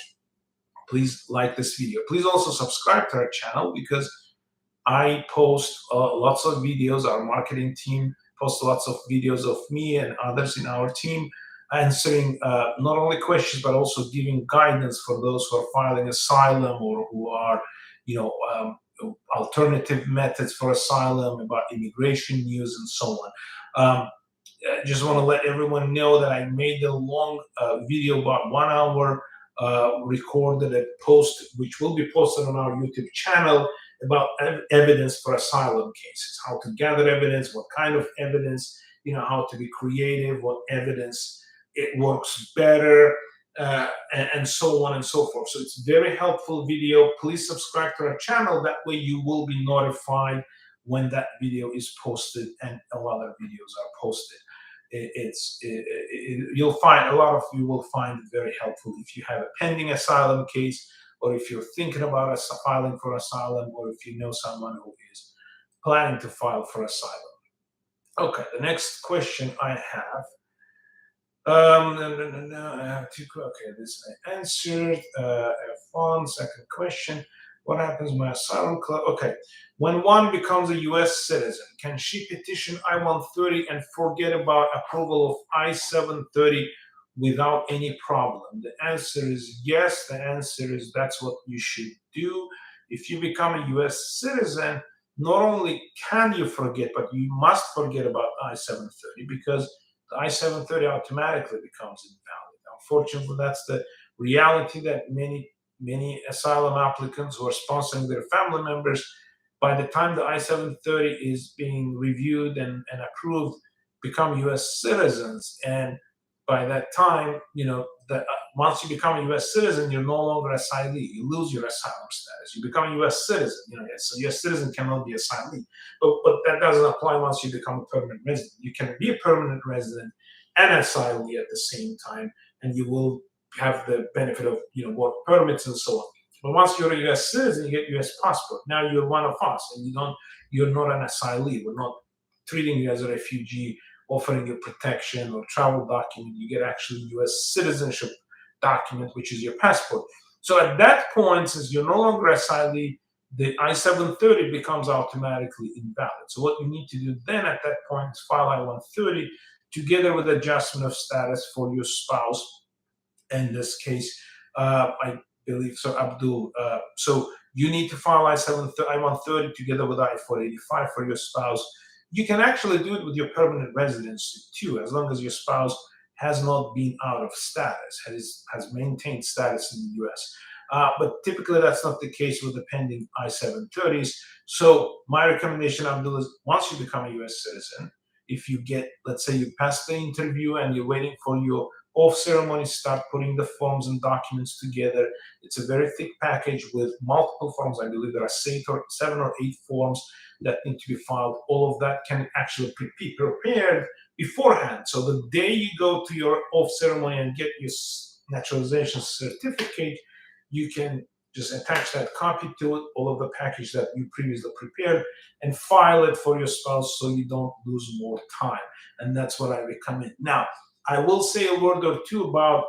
A: please like this video. Please also subscribe to our channel because I post lots of videos. Our marketing team posts lots of videos of me and others in our team answering not only questions but also giving guidance for those who are filing asylum or who are, alternative methods for asylum, about immigration news and so on. I just want to let everyone know that I made a long video, about 1 hour, recorded a post which will be posted on our YouTube channel about evidence for asylum cases, how to gather evidence, what kind of evidence, how to be creative, what evidence it works better, and so on and so forth. So it's a very helpful video. Please subscribe to our channel. That way you will be notified when that video is posted and other videos are posted. You'll find, a lot of you will find it very helpful if you have a pending asylum case, or if you're thinking about filing for asylum, or if you know someone who is planning to file for asylum. Okay, the next question I have. I have two. Okay, this I answered. F1, second question. What happens when asylum club? Okay, when one becomes a U.S. citizen, can she petition I-130 and forget about approval of I-730 without any problem? The answer is yes. The answer is that's what you should do. If you become a U.S. citizen, not only can you forget, but you must forget about I-730, because the I-730 automatically becomes invalid. Unfortunately, that's the reality that many asylum applicants who are sponsoring their family members, by the time the I-730 is being reviewed and approved, become U.S. citizens. And by that time, once you become a U.S. citizen, you're no longer asylee. You lose your asylum status. You become a U.S. citizen. So U.S. citizen cannot be asylee. But that doesn't apply once you become a permanent resident. You can be a permanent resident and asylee at the same time, and you will have the benefit of work permits and so on. But once you're a U.S. citizen, you get U.S. passport. Now you're one of us, and you're not an asylee. We're not treating you as a refugee, offering you protection or travel document. You get actually U.S. citizenship document, which is your passport. So at that point, since you're no longer asylee, the I-730 becomes automatically invalid. So what you need to do then at that point is file I-130 together with adjustment of status for your spouse. In this case, I believe so, Abdul. So you need to file I-130 together with I-485 for your spouse. You can actually do it with your permanent residency too, as long as your spouse has not been out of status, has maintained status in the U.S. But typically that's not the case with the pending I-730s. So my recommendation, Abdul, is once you become a U.S. citizen, if you get, let's say you pass the interview and you're waiting for your off ceremony, start putting the forms and documents together. It's a very thick package with multiple forms. I believe there are 7 or 8 forms that need to be filed. All of that can actually be prepared beforehand. So the day you go to your off ceremony and get your naturalization certificate, you can just attach that copy to it, all of the package that you previously prepared, and file it for your spouse so you don't lose more time. And that's what I recommend. Now, I will say a word or two about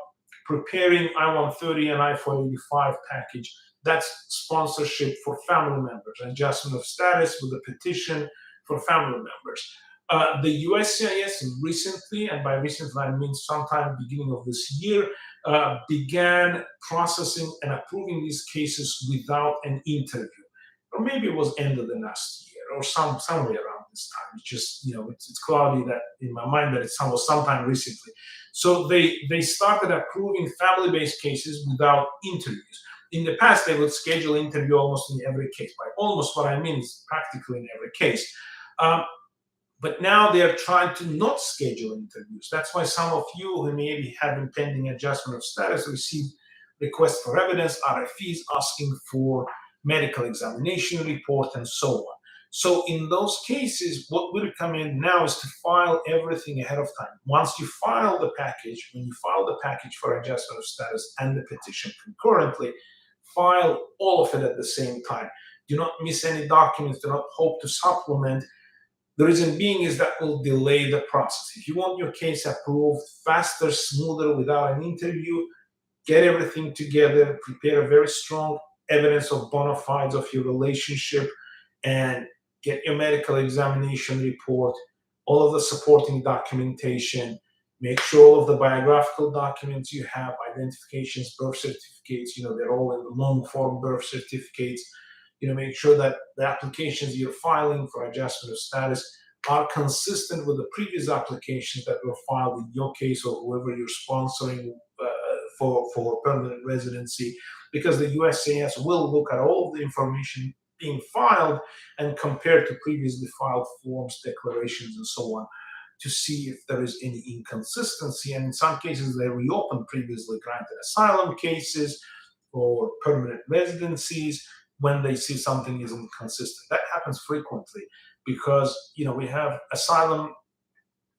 A: preparing I-130 and I-485 package. That's sponsorship for family members, adjustment of status with a petition for family members. The USCIS recently, and by recently I mean sometime beginning of this year, began processing and approving these cases without an interview. Or maybe it was end of the last year or somewhere around this time. It's just, it's cloudy that in my mind that it was sometime recently. So they started approving family-based cases without interviews. In the past, they would schedule interview almost in every case. By almost, what I mean is practically in every case. But now they're trying to not schedule interviews. That's why some of you who maybe have been pending adjustment of status receive requests for evidence, RFEs asking for medical examination report, and so on. So in those cases, what we recommend now is to file everything ahead of time. Once you file the package, when you file the package for adjustment of status and the petition concurrently, file all of it at the same time. Do not miss any documents. Do not hope to supplement. The reason being is that will delay the process. If you want your case approved faster, smoother, without an interview, get everything together, prepare a very strong evidence of bona fides of your relationship, and get your medical examination report, all of the supporting documentation, make sure all of the biographical documents you have, identifications, birth certificates, they're all in long form birth certificates. Make sure that the applications you're filing for adjustment of status are consistent with the previous applications that were filed in your case or whoever you're sponsoring for permanent residency, because the USCIS will look at all of the information being filed and compare to previously filed forms, declarations, and so on to see if there is any inconsistency. And in some cases, they reopen previously granted asylum cases or permanent residencies when they see something is inconsistent. That happens frequently because we have asylum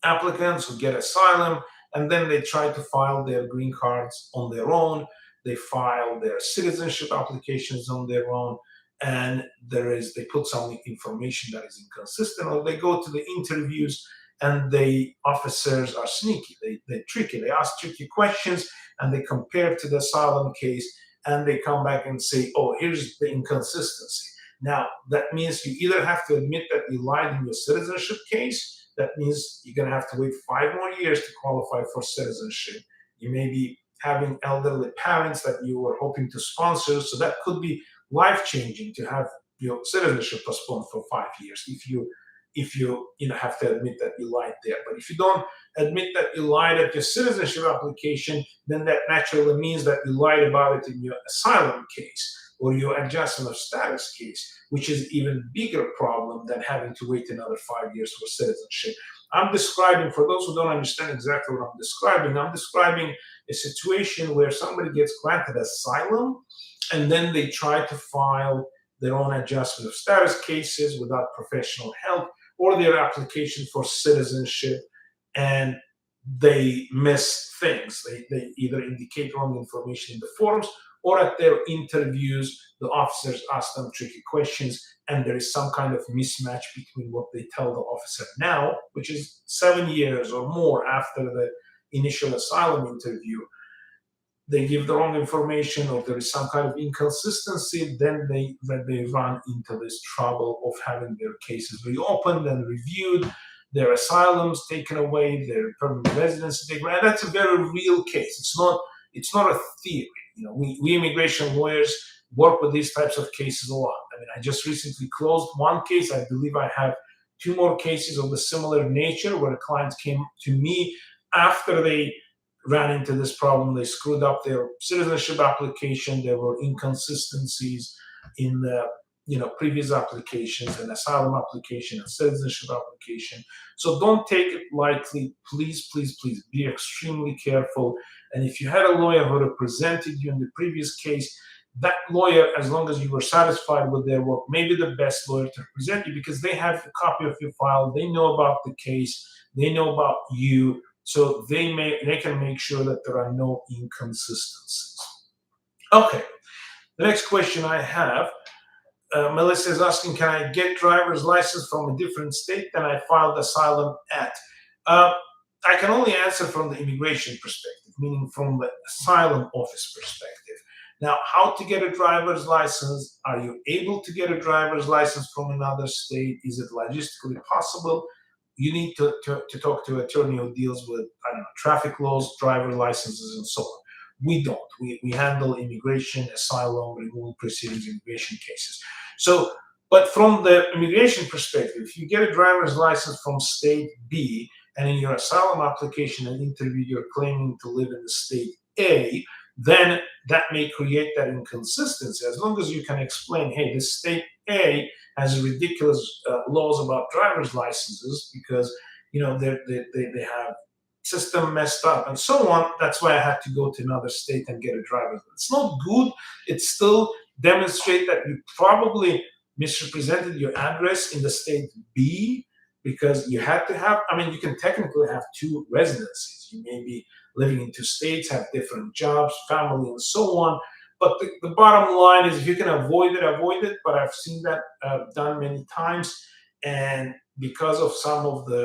A: applicants who get asylum and then they try to file their green cards on their own. They file their citizenship applications on their own, and they put some information that is inconsistent, or they go to the interviews and the officers are sneaky. They're tricky. They ask tricky questions and they compare to the asylum case and they come back and say, oh, here's the inconsistency. Now, that means you either have to admit that you lied in your citizenship case. That means you're going to have to wait 5 more years to qualify for citizenship. You may be having elderly parents that you were hoping to sponsor, so that could be life-changing to have your citizenship postponed for 5 years if you have to admit that you lied there. But if you don't admit that you lied at your citizenship application, then that naturally means that you lied about it in your asylum case or your adjustment of status case, which is even bigger problem than having to wait another 5 years for citizenship. I'm describing, for those who don't understand exactly what I'm describing a situation where somebody gets granted asylum and then they try to file their own adjustment of status cases without professional help, or their application for citizenship, and they miss things. They either indicate wrong information in the forms, or at their interviews, the officers ask them tricky questions, and there is some kind of mismatch between what they tell the officer now, which is 7 years or more after the initial asylum interview. They give the wrong information, or there is some kind of inconsistency, then they run into this trouble of having their cases reopened and reviewed, their asylums taken away, their permanent residency taken away. And that's a very real case. It's not a theory. We immigration lawyers work with these types of cases a lot. I mean, I just recently closed one case. I believe I have 2 more cases of a similar nature where clients came to me after they ran into this problem. They screwed up their citizenship application. There were inconsistencies in the previous applications, and asylum application and citizenship application. So don't take it lightly. Please, please, please be extremely careful. And if you had a lawyer who represented you in the previous case, that lawyer, as long as you were satisfied with their work, may be the best lawyer to represent you because they have a copy of your file. They know about the case. They know about you. So they can make sure that there are no inconsistencies. Okay, the next question I have, Melissa is asking, can I get driver's license from a different state than I filed asylum at? I can only answer from the immigration perspective, meaning from the asylum office perspective. Now, how to get a driver's license? Are you able to get a driver's license from another state? Is it logistically possible? You need to talk to an attorney who deals with, traffic laws, driver licenses, and so on. We don't. We handle immigration, asylum, removal proceedings, immigration cases. So, but from the immigration perspective, if you get a driver's license from state B, and in your asylum application and interview you're claiming to live in the state A, then that may create that inconsistency. As long as you can explain, hey, this state A has ridiculous laws about driver's licenses because they have system messed up and so on. That's why I had to go to another state and get a driver's license. It's not good. It still demonstrates that you probably misrepresented your address in the state B because you had to have, I mean, you can technically have two residencies. You may be living in two states, have different jobs, family, and so on. But the bottom line is if you can avoid it, avoid it. But I've seen that done many times. And because of some of the,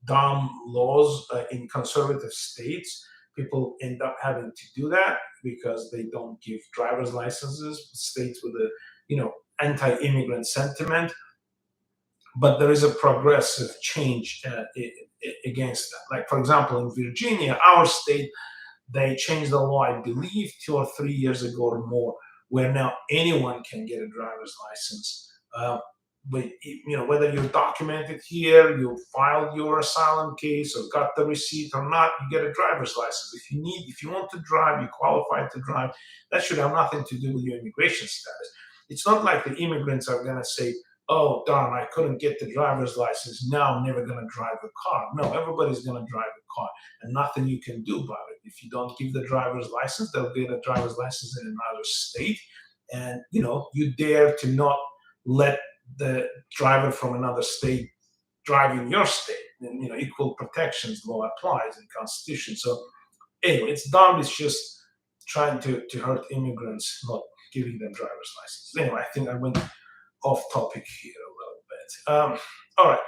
A: dumb laws in conservative states, people end up having to do that because they don't give driver's licenses, states with a, anti-immigrant sentiment. But there is a progressive change against that. Like, for example, in Virginia, our state, they changed the law, I believe, 2 or 3 years ago or more, where now anyone can get a driver's license. But whether you're documented here, you filed your asylum case or got the receipt or not, you get a driver's license. If you want to drive, you qualify to drive. That should have nothing to do with your immigration status. It's not like the immigrants are going to say, oh, darn, I couldn't get the driver's license. Now I'm never going to drive a car. No, everybody's going to drive a car and nothing you can do about it. If you don't give the driver's license, they'll get a driver's license in another state. And, you dare to not let the driver from another state drive in your state. And, equal protections law applies in Constitution. So anyway, it's dumb. It's just trying to hurt immigrants, not giving them driver's licenses. Anyway, I think I went off topic here a little bit. All right.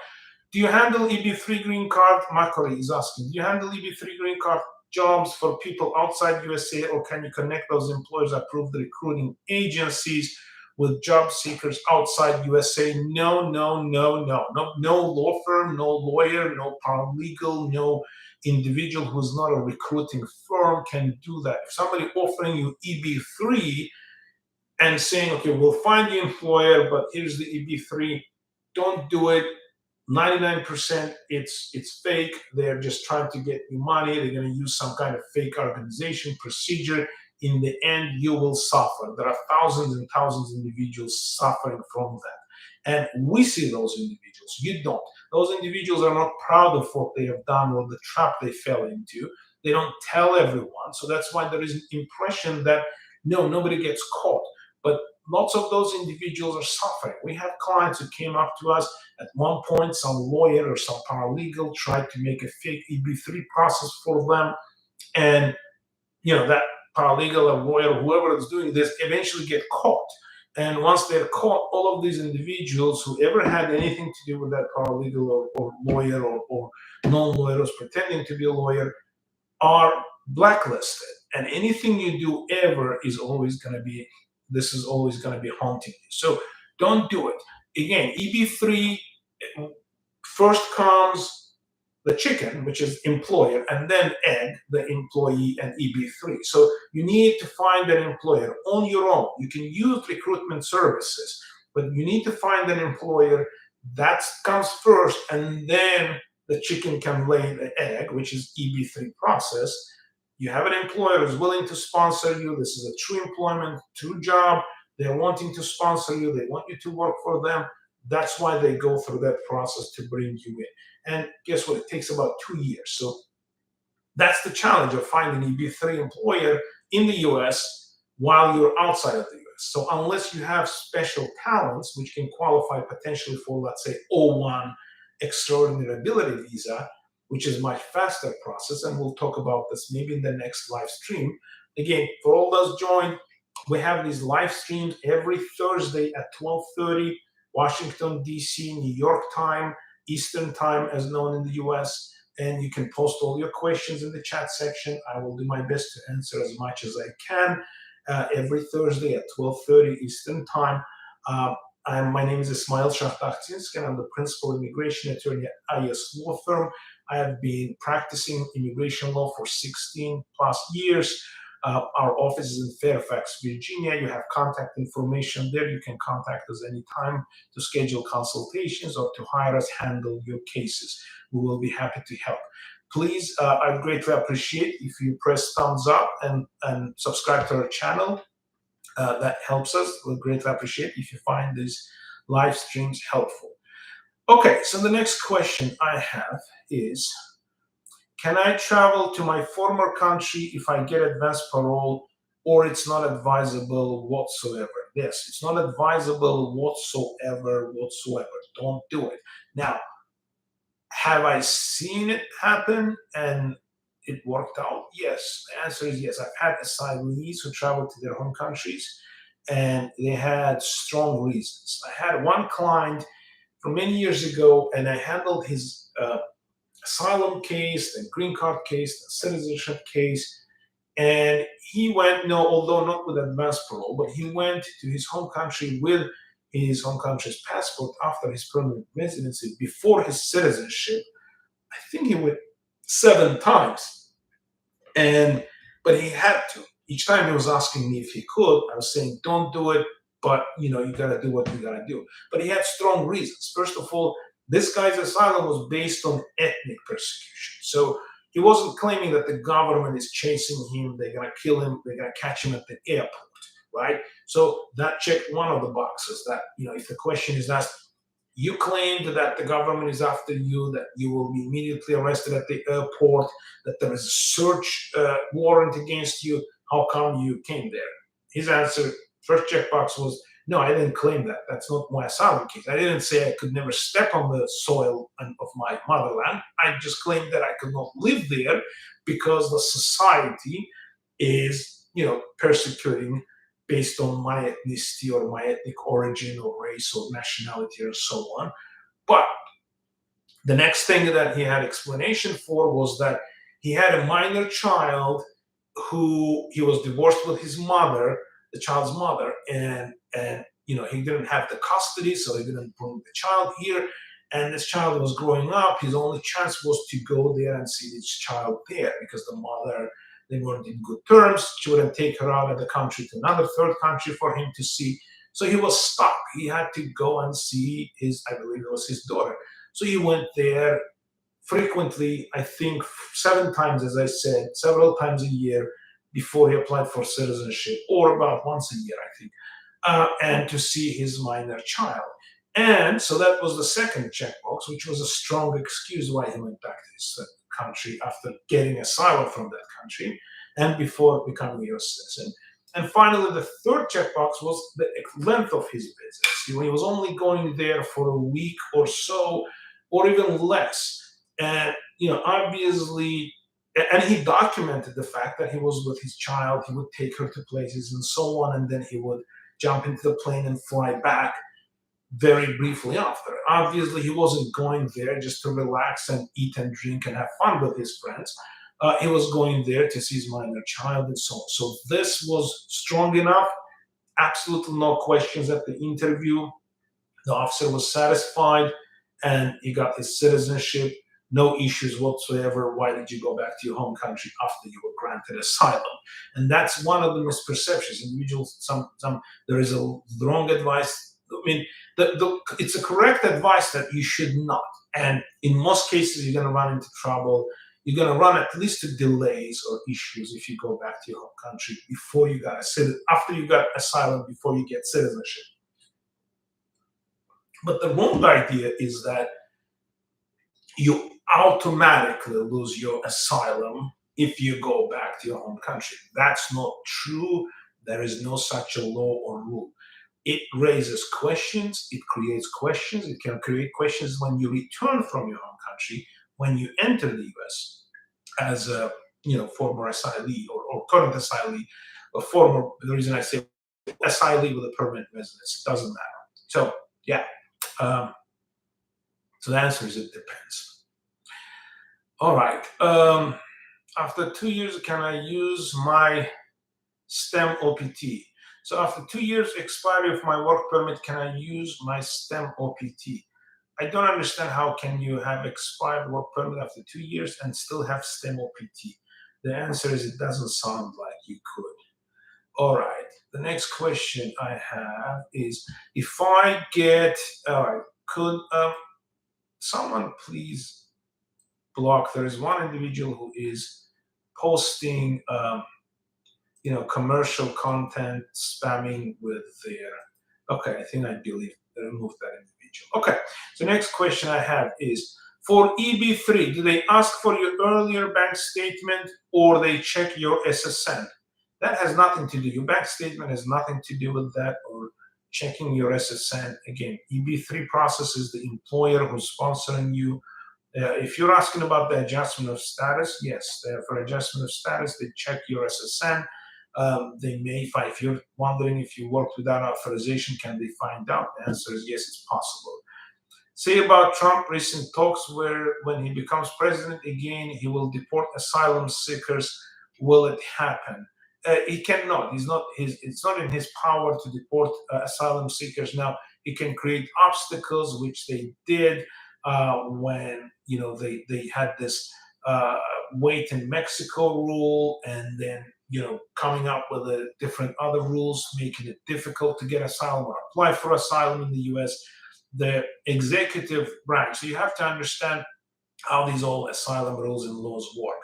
A: Do you handle EB3 green card? Macaulay is asking, do you handle EB3 green card jobs for people outside USA, or can you connect those employers approved recruiting agencies with job seekers outside USA? No, no, no, no. No law firm, no lawyer, no paralegal, no individual who's not a recruiting firm can do that. If somebody offering you EB3 and saying, okay, we'll find the employer, but here's the EB3, don't do it. 99% it's fake. They're just trying to get you money. They're going to use some kind of fake organization procedure. In the end, you will suffer. There are thousands and thousands of individuals suffering from that. And we see those individuals. You don't. Those individuals are not proud of what they have done or the trap they fell into. They don't tell everyone. So that's why there is an impression that, no, nobody gets caught. But lots of those individuals are suffering. We have clients who came up to us at one point, some lawyer or some paralegal tried to make a fake EB3 process for them. And, that paralegal or lawyer or whoever is doing this eventually get caught. And once they're caught, all of these individuals who ever had anything to do with that paralegal or lawyer or non-lawyers pretending to be a lawyer are blacklisted. And anything you do ever is always going to be haunting you. So don't do it. Again, EB3, first comes the chicken, which is employer, and then egg, the employee, and EB3. So you need to find an employer on your own. You can use recruitment services, but you need to find an employer. That comes first, and then the chicken can lay the egg, which is EB3 process. You have an employer who's willing to sponsor you. This is a true employment, true job. They're wanting to sponsor you. They want you to work for them. That's why they go through that process to bring you in. And guess what? It takes about 2 years. So that's the challenge of finding an EB3 employer in the US while you're outside of the US. So unless you have special talents, which can qualify potentially for, let's say, O1 extraordinary ability visa, which is much faster process, and we'll talk about this maybe in the next live stream. Again, for all those joined, we have these live streams every Thursday at 12:30, Washington, D.C., New York time, Eastern time, as known in the U.S., and you can post all your questions in the chat section. I will do my best to answer as much as I can every Thursday at 12:30 Eastern time. My name is Ismail Shahtakhtinsk, and I'm the principal immigration attorney at I.S.Law Firm. I have been practicing immigration law for 16 plus years. Our office is in Fairfax, Virginia. You have contact information there. You can contact us anytime to schedule consultations or to hire us handle your cases. We will be happy to help. Please, I'd greatly appreciate if you press thumbs up and subscribe to our channel. That helps us. We'll greatly appreciate if you find these live streams helpful. Okay, so the next question I have is, can I travel to my former country if I get advanced parole, or it's not advisable whatsoever? Yes, it's not advisable whatsoever. Don't do it. Now, have I seen it happen and it worked out? Yes. The answer is yes. I've had asylees who traveled to their home countries and they had strong reasons. I had one client from many years ago, and I handled his asylum case, the green card case, the citizenship case. And he went, no, although not with advanced parole, but he went to his home country with his home country's passport after his permanent residency before his citizenship. I think he went 7 times. And but he had to. Each time he was asking me if he could, I was saying, don't do it, but you gotta do what you gotta do. But he had strong reasons. First of all, this guy's asylum was based on ethnic persecution. So he wasn't claiming that the government is chasing him, they're gonna kill him, they're gonna catch him at the airport, right? So that checked one of the boxes that, if the question is asked, you claimed that the government is after you, that you will be immediately arrested at the airport, that there is a search warrant against you. How come you came there? His answer, first checkbox was, no, I didn't claim that. That's not my asylum case. I didn't say I could never step on the soil of my motherland. I just claimed that I could not live there because the society is, persecuting based on my ethnicity or my ethnic origin or race or nationality or so on. But the next thing that he had explanation for was that he had a minor child who he was divorced with his mother, the child's mother, and he didn't have the custody, so he didn't bring the child here. And this child was growing up. His only chance was to go there and see this child there because the mother, they weren't in good terms. She wouldn't take her out of the country to another third country for him to see. So he was stuck. He had to go and see I believe it was his daughter. So he went there frequently, I think 7 times, as I said, several times a year before he applied for citizenship, or about once a year, I think, and to see his minor child. And so that was the second checkbox, which was a strong excuse why he went back to his country after getting asylum from that country and before becoming a US citizen. And finally, the third checkbox was the length of his visits. He was only going there for a week or so, or even less. And, obviously, and he documented the fact that he was with his child, he would take her to places and so on, and then he would jump into the plane and fly back very briefly after. Obviously, he wasn't going there just to relax and eat and drink and have fun with his friends. He was going there to see his minor child and so on. So this was strong enough. Absolutely no questions at the interview. The officer was satisfied and he got his citizenship. No issues whatsoever. Why did you go back to your home country after you were granted asylum? And that's one of the misperceptions. Individuals, there is a wrong advice. I mean, it's a correct advice that you should not. And in most cases, you're going to run into trouble. You're going to run at least to delays or issues if you go back to your home country after you got asylum, before you get citizenship. But the wrong idea is that you automatically lose your asylum if you go back to your home country. That's not true. There is no such a law or rule. It raises questions. It creates questions. It can create questions when you return from your home country, when you enter the U.S. as a former asylee or current asylee, the reason I say asylee with a permanent residence, it doesn't matter. So yeah. So the answer is it depends. All right. After 2 years, can I use my STEM OPT? So after 2 years expiry of my work permit, can I use my STEM OPT? I don't understand how can you have expired work permit after 2 years and still have STEM OPT. The answer is it doesn't sound like you could. All right. The next question I have is, if I get, all right, could someone please block? There is one individual who is posting, commercial content, spamming with their. Okay, I think I removed that individual. Okay, so next question I have is, for EB3, do they ask for your earlier bank statement or they check your SSN? That has nothing to do. Your bank statement has nothing to do with that, or checking your SSN. Again, EB3 process is the employer who's sponsoring you. If you're asking about the adjustment of status, yes, for adjustment of status, they check your SSN. They may find, if you're wondering if you worked without authorization, can they find out? The answer is yes, it's possible. Say about Trump recent talks where when he becomes president again, he will deport asylum seekers. Will it happen? He cannot. It's not in his power to deport asylum seekers. Now he can create obstacles, which they did when they had this wait in Mexico rule, and then coming up with different other rules, making it difficult to get asylum or apply for asylum in the U.S. The executive branch. So you have to understand how these all asylum rules and laws work.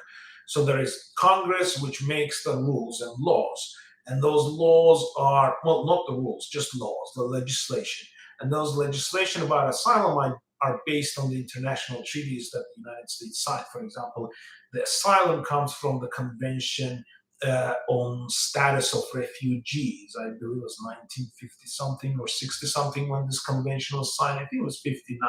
A: So there is Congress, which makes the rules and laws. And those laws are, well, not the rules, just laws, the legislation. And those legislation about asylum are based on the international treaties that the United States signed. For example, the asylum comes from the Convention on Status of Refugees. I believe it was 1950 something or 60 something when this convention was signed. I think it was 59.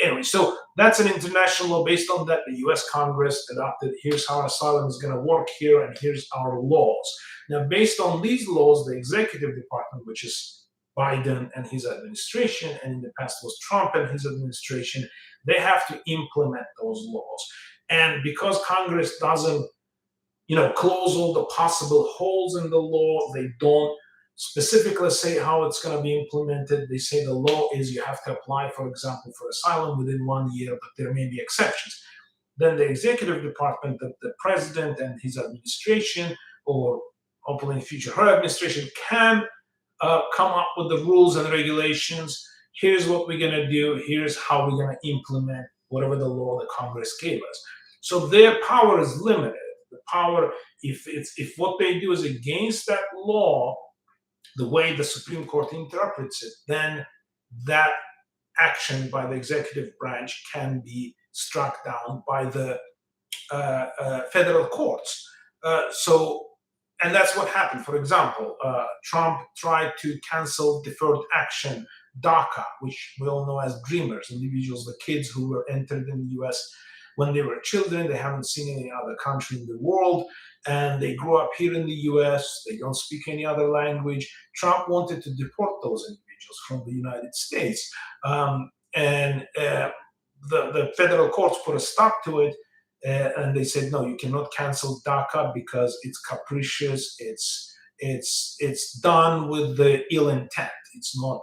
A: Anyway, so that's an international law. Based on that, the US Congress adopted, here's how asylum is going to work here, and here's our laws. Now, based on these laws, the executive department, which is Biden and his administration, and in the past was Trump and his administration, they have to implement those laws. And because Congress doesn't close all the possible holes in the law, they don't specifically say how it's going to be implemented. They say the law is you have to apply, for example, for asylum within 1 year, but there may be exceptions. Then the executive department, the president and his administration, or hopefully in the future her administration, can come up with the rules and regulations. Here's what we're going to do. Here's how we're going to implement whatever the law the Congress gave us. So their power is limited. The power, if what they do is against that law, the way the Supreme Court interprets it, then that action by the executive branch can be struck down by the federal courts. And that's what happened. For example, Trump tried to cancel deferred action, DACA, which we all know as dreamers, individuals, the kids who were entered in the U.S. when they were children. They haven't seen any other country in the world, and they grew up here in the U.S. They don't speak any other language. Trump wanted to deport those individuals from the United States. And the federal courts put a stop to it, and they said, no, you cannot cancel DACA because it's capricious. It's done with the ill intent. It's not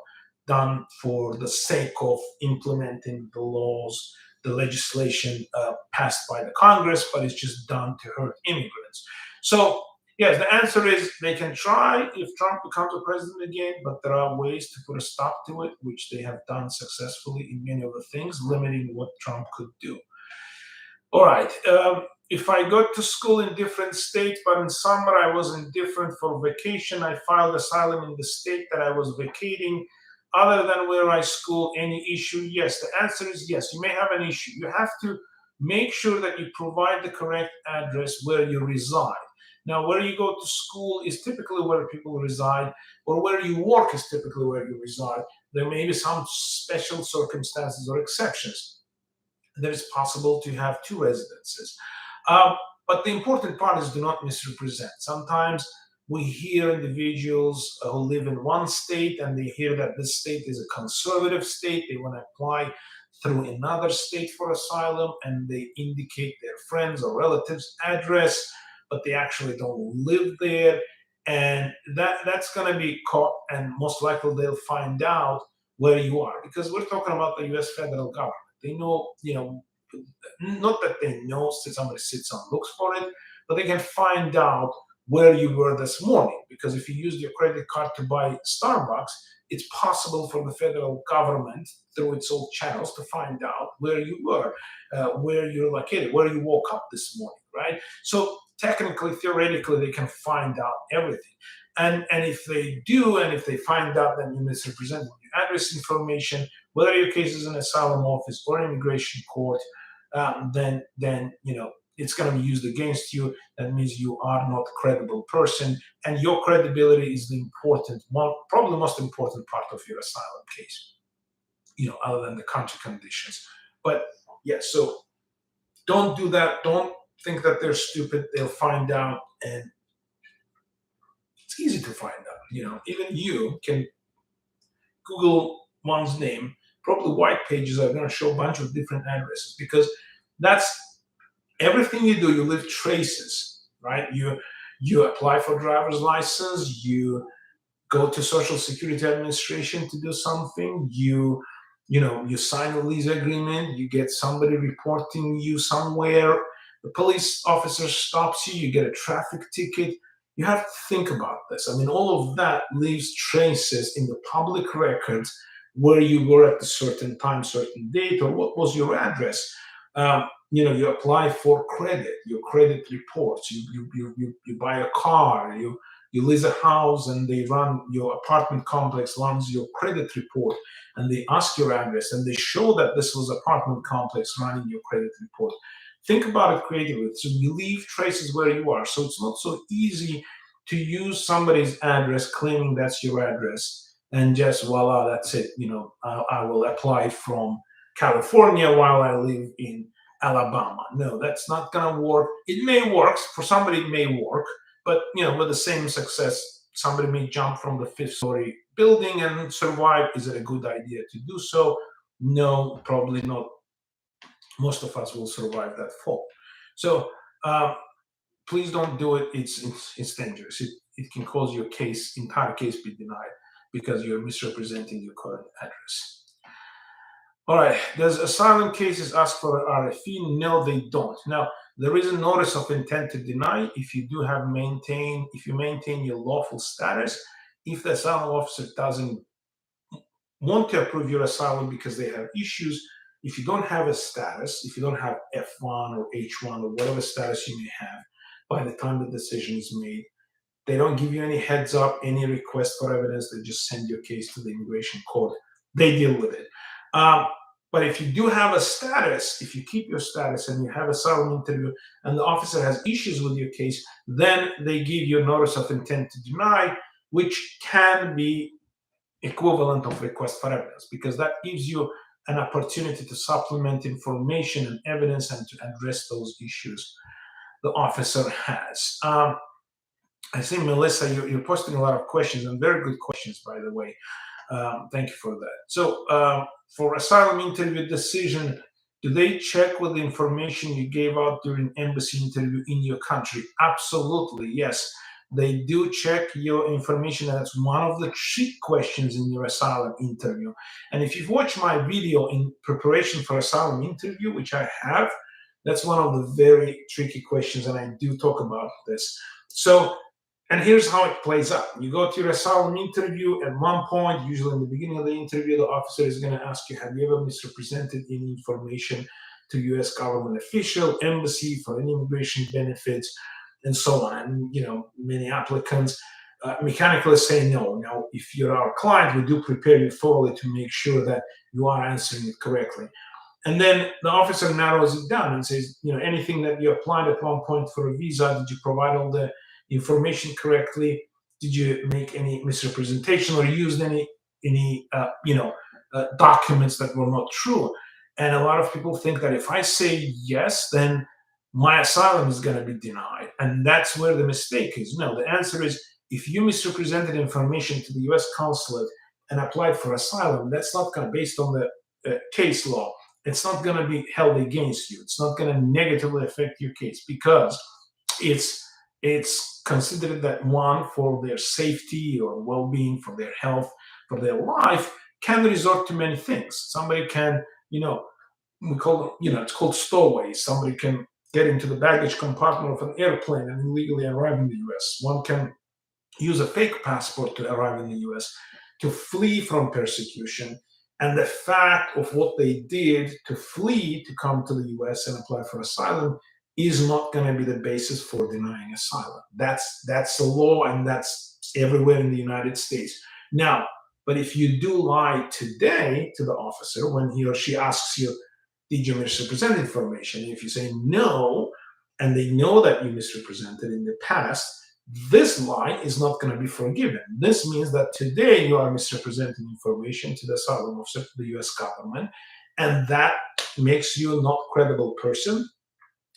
A: done for the sake of implementing the laws, the legislation passed by the Congress, but it's just done to hurt immigrants. So, yes, the answer is they can try if Trump becomes a president again, but there are ways to put a stop to it, which they have done successfully in many of the things, limiting what Trump could do. All right. If I got to school in different states, but in summer I was indifferent for vacation, I filed asylum in the state that I was vacating. Other than where I school, any issue? Yes. The answer is yes. You may have an issue. You have to make sure that you provide the correct address where you reside. Now, where you go to school is typically where people reside, or where you work is typically where you reside. There may be some special circumstances or exceptions. That it's possible to have two residences. But the important part is do not misrepresent. Sometimes we hear individuals who live in one state and they hear that this state is a conservative state. They want to apply through another state for asylum, and they indicate their friends or relatives' address, but they actually don't live there. And that's going to be caught, and most likely they'll find out where you are, because we're talking about the U.S. federal government. They know, not that they know that somebody sits and looks for it, but they can find out where you were this morning. Because if you used your credit card to buy Starbucks, it's possible for the federal government, through its own channels, to find out where you were, where you're located, where you woke up this morning, right? So technically, theoretically, they can find out everything. And if they do, and if they find out that you misrepresented your address information, whether your case is an asylum office or an immigration court, then it's going to be used against you. That means you are not a credible person, and your credibility is the important one, probably the most important part of your asylum case, other than the country conditions. But yeah, so don't do that. Don't think that they're stupid. They'll find out, and it's easy to find out. Even you can Google one's name. Probably white pages are going to show a bunch of different addresses, because that's everything you do. You leave traces, right? You apply for driver's license. You go to Social Security Administration to do something. You sign a lease agreement. You get somebody reporting you somewhere. The police officer stops you. You get a traffic ticket. You have to think about this. I mean, all of that leaves traces in the public records, where you were at a certain time, certain date, or what was your address. You apply for credit, your credit reports. You buy a car. You lease a house, and your apartment complex runs your credit report, and they ask your address, and they show that this was apartment complex running your credit report. Think about it creatively. So you leave traces where you are. So it's not so easy to use somebody's address claiming that's your address and just voila, that's it. I will apply from California while I live in Alabama. No, that's not going to work. It may work for somebody. It may work, but with the same success, somebody may jump from the fifth-story building and survive. Is it a good idea to do so? No, probably not. Most of us will survive that fall. So please don't do it. It's dangerous. It can cause your entire case be denied because you're misrepresenting your current address. All right. Does asylum cases ask for an RFE? No, they don't. Now, there is a notice of intent to deny if you maintain your lawful status. If the asylum officer doesn't want to approve your asylum because they have issues, if you don't have a status, if you don't have F1 or H1 or whatever status you may have by the time the decision is made, they don't give you any heads up, any request for evidence. They just send your case to the immigration court. They deal with it. But if you do have a status, if you keep your status and you have a asylum interview and the officer has issues with your case, then they give you a notice of intent to deny, which can be equivalent of request for evidence, because that gives you an opportunity to supplement information and evidence and to address those issues the officer has. I see, Melissa, you're posting a lot of questions, and very good questions, by the way. Thank you for that. So for asylum interview decision, do they check with the information you gave out during embassy interview in your country? Absolutely, yes. They do check your information, and that's one of the trick questions in your asylum interview. And if you've watched my video in preparation for asylum interview, which I have, that's one of the very tricky questions, and I do talk about this. So, and here's how it plays out. You go to your asylum interview. At one point, usually in the beginning of the interview, the officer is going to ask you, have you ever misrepresented any information to U.S. government official, embassy, for any immigration benefits, and so on? And, many applicants mechanically say no. Now, if you're our client, we do prepare you thoroughly to make sure that you are answering it correctly. And then the officer narrows it down and says, anything that you applied at one point for a visa, did you provide all the information correctly? Did you make any misrepresentation or used any documents that were not true? And a lot of people think that if I say yes, then my asylum is going to be denied. And that's where the mistake is. No, the answer is, if you misrepresented information to the U.S. consulate and applied for asylum, that's not going to, based on the case law, it's not going to be held against you. It's not going to negatively affect your case, because it's considered that one, for their safety or well-being, for their health, for their life, can resort to many things. Somebody can, we call them, it's called stowaways. Somebody can get into the baggage compartment of an airplane and illegally arrive in the U.S. One can use a fake passport to arrive in the U.S. to flee from persecution. And the fact of what they did to flee to come to the U.S. and apply for asylum is not going to be the basis for denying asylum. That's the law, and that's everywhere in the United States. Now, but if you do lie today to the officer when he or she asks you, did you misrepresent information? If you say no, and they know that you misrepresented in the past, this lie is not going to be forgiven. This means that today you are misrepresenting information to the asylum officer, to the US government, and that makes you a not credible person.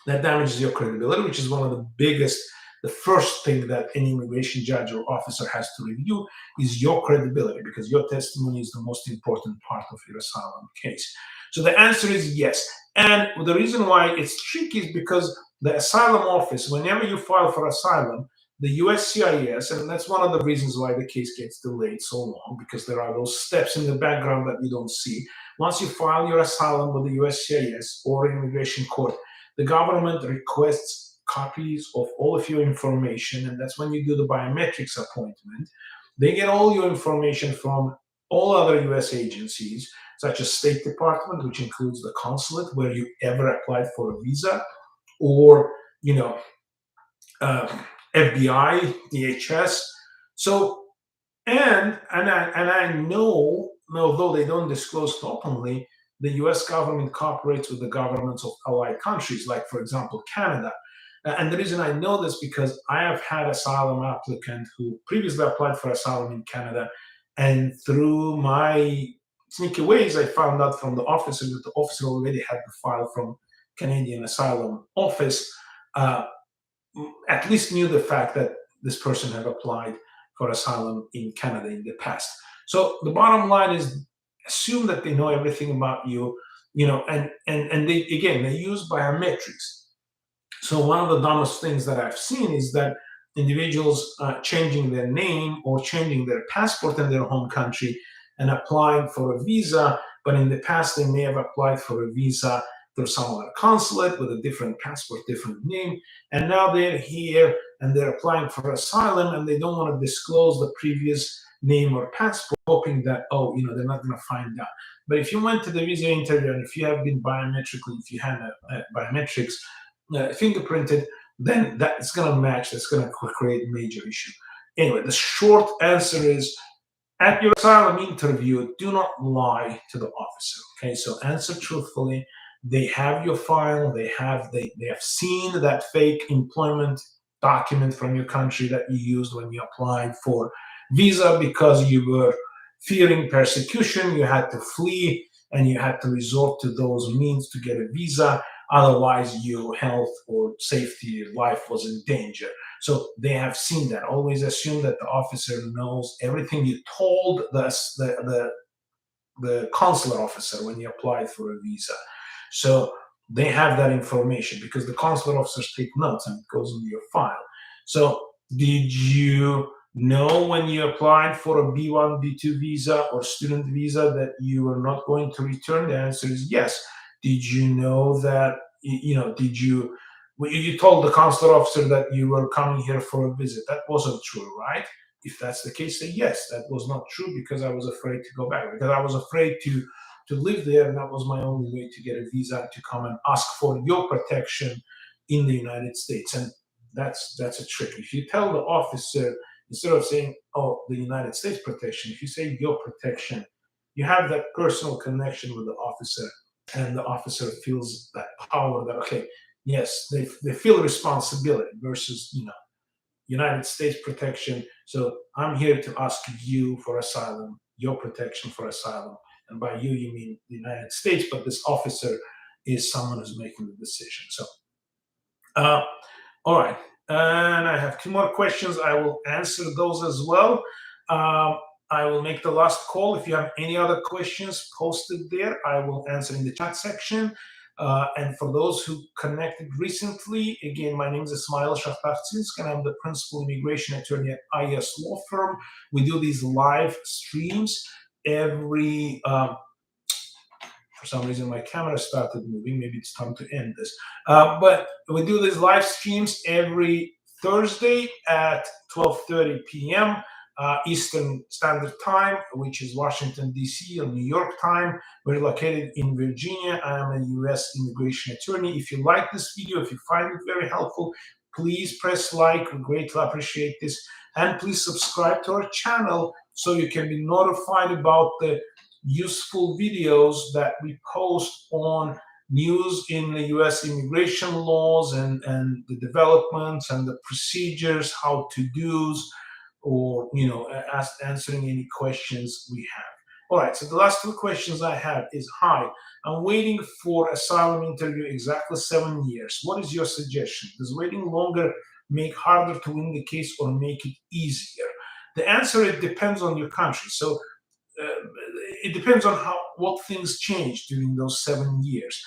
A: That damages your credibility, which is one of the biggest, the first thing that any immigration judge or officer has to review is your credibility, because your testimony is the most important part of your asylum case. So the answer is yes. And the reason why it's tricky is because the asylum office, whenever you file for asylum, the USCIS, and that's one of the reasons why the case gets delayed so long, because there are those steps in the background that you don't see. Once you file your asylum with the USCIS or immigration court, the government requests copies of all of your information, and that's when you do the biometrics appointment. They get all your information from all other US agencies, such as State Department, which includes the consulate where you ever applied for a visa, or FBI, DHS. So, and I know, although they don't disclose it openly, the US government cooperates with the governments of allied countries, like, for example, Canada. And the reason I know this because I have had asylum applicant who previously applied for asylum in Canada, and through my sneaky ways, I found out from the officer that the officer already had the file from Canadian Asylum Office, at least knew the fact that this person had applied for asylum in Canada in the past. So the bottom line is, assume that they know everything about you, and they, again, they use biometrics. So one of the dumbest things that I've seen is that individuals changing their name or changing their passport in their home country and applying for a visa, but in the past they may have applied for a visa through some other consulate with a different passport, different name, and now they're here and they're applying for asylum, and they don't want to disclose the previous name or passport, hoping that, they're not going to find out. But if you went to the visa interview and if you have been biometrically, if you had biometrics fingerprinted, then that's going to match. That's going to create a major issue. Anyway, the short answer is, at your asylum interview, do not lie to the officer. Okay, so answer truthfully. They have your file. They have seen that fake employment document from your country that you used when you applied for visa because you were fearing persecution. You had to flee and you had to resort to those means to get a visa. Otherwise, your health or safety, life was in danger. So they have seen that. Always assume that the officer knows everything you told the consular officer when you applied for a visa. So they have that information because the consular officers take notes and it goes into your file. So did you know when you applied for a B1, B2 visa or student visa that you are not going to return? The answer is yes. Did you know that, you told the consular officer that you were coming here for a visit? That wasn't true, right? If that's the case, say yes, that was not true because I was afraid to go back, because I was afraid to live there, and that was my only way to get a visa to come and ask for your protection in the United States. And that's a trick. If you tell the officer, instead of saying, oh, the United States protection, if you say your protection, you have that personal connection with the officer, and the officer feels that power that, okay, yes, they feel responsibility versus, United States protection. So I'm here to ask you for asylum, your protection for asylum. And by you mean the United States, but this officer is someone who's making the decision. So, all right. And I have two more questions. I will answer those as well. I will make the last call. If you have any other questions posted there, I will answer in the chat section. And for those who connected recently, again, my name is Ismail Shakhtartsinsk, and I'm the principal immigration attorney at I.S.Law Firm. We do these live streams every, for some reason my camera started moving, maybe it's time to end this. But we do these live streams every Thursday at 12:30 p.m. Eastern Standard Time, which is Washington, D.C., or New York time. We're located in Virginia. I am a U.S. immigration attorney. If you like this video, if you find it very helpful, please press like. We greatly appreciate this. And please subscribe to our channel so you can be notified about the useful videos that we post on news in the U.S. immigration laws and the developments and the procedures, how to do's, or answering any questions we have. All right, so the last two questions I have is, hi, I'm waiting for asylum interview exactly 7 years. What is your suggestion? Does waiting longer make harder to win the case or make it easier? The answer, it depends on your country. So it depends on what things change during those 7 years.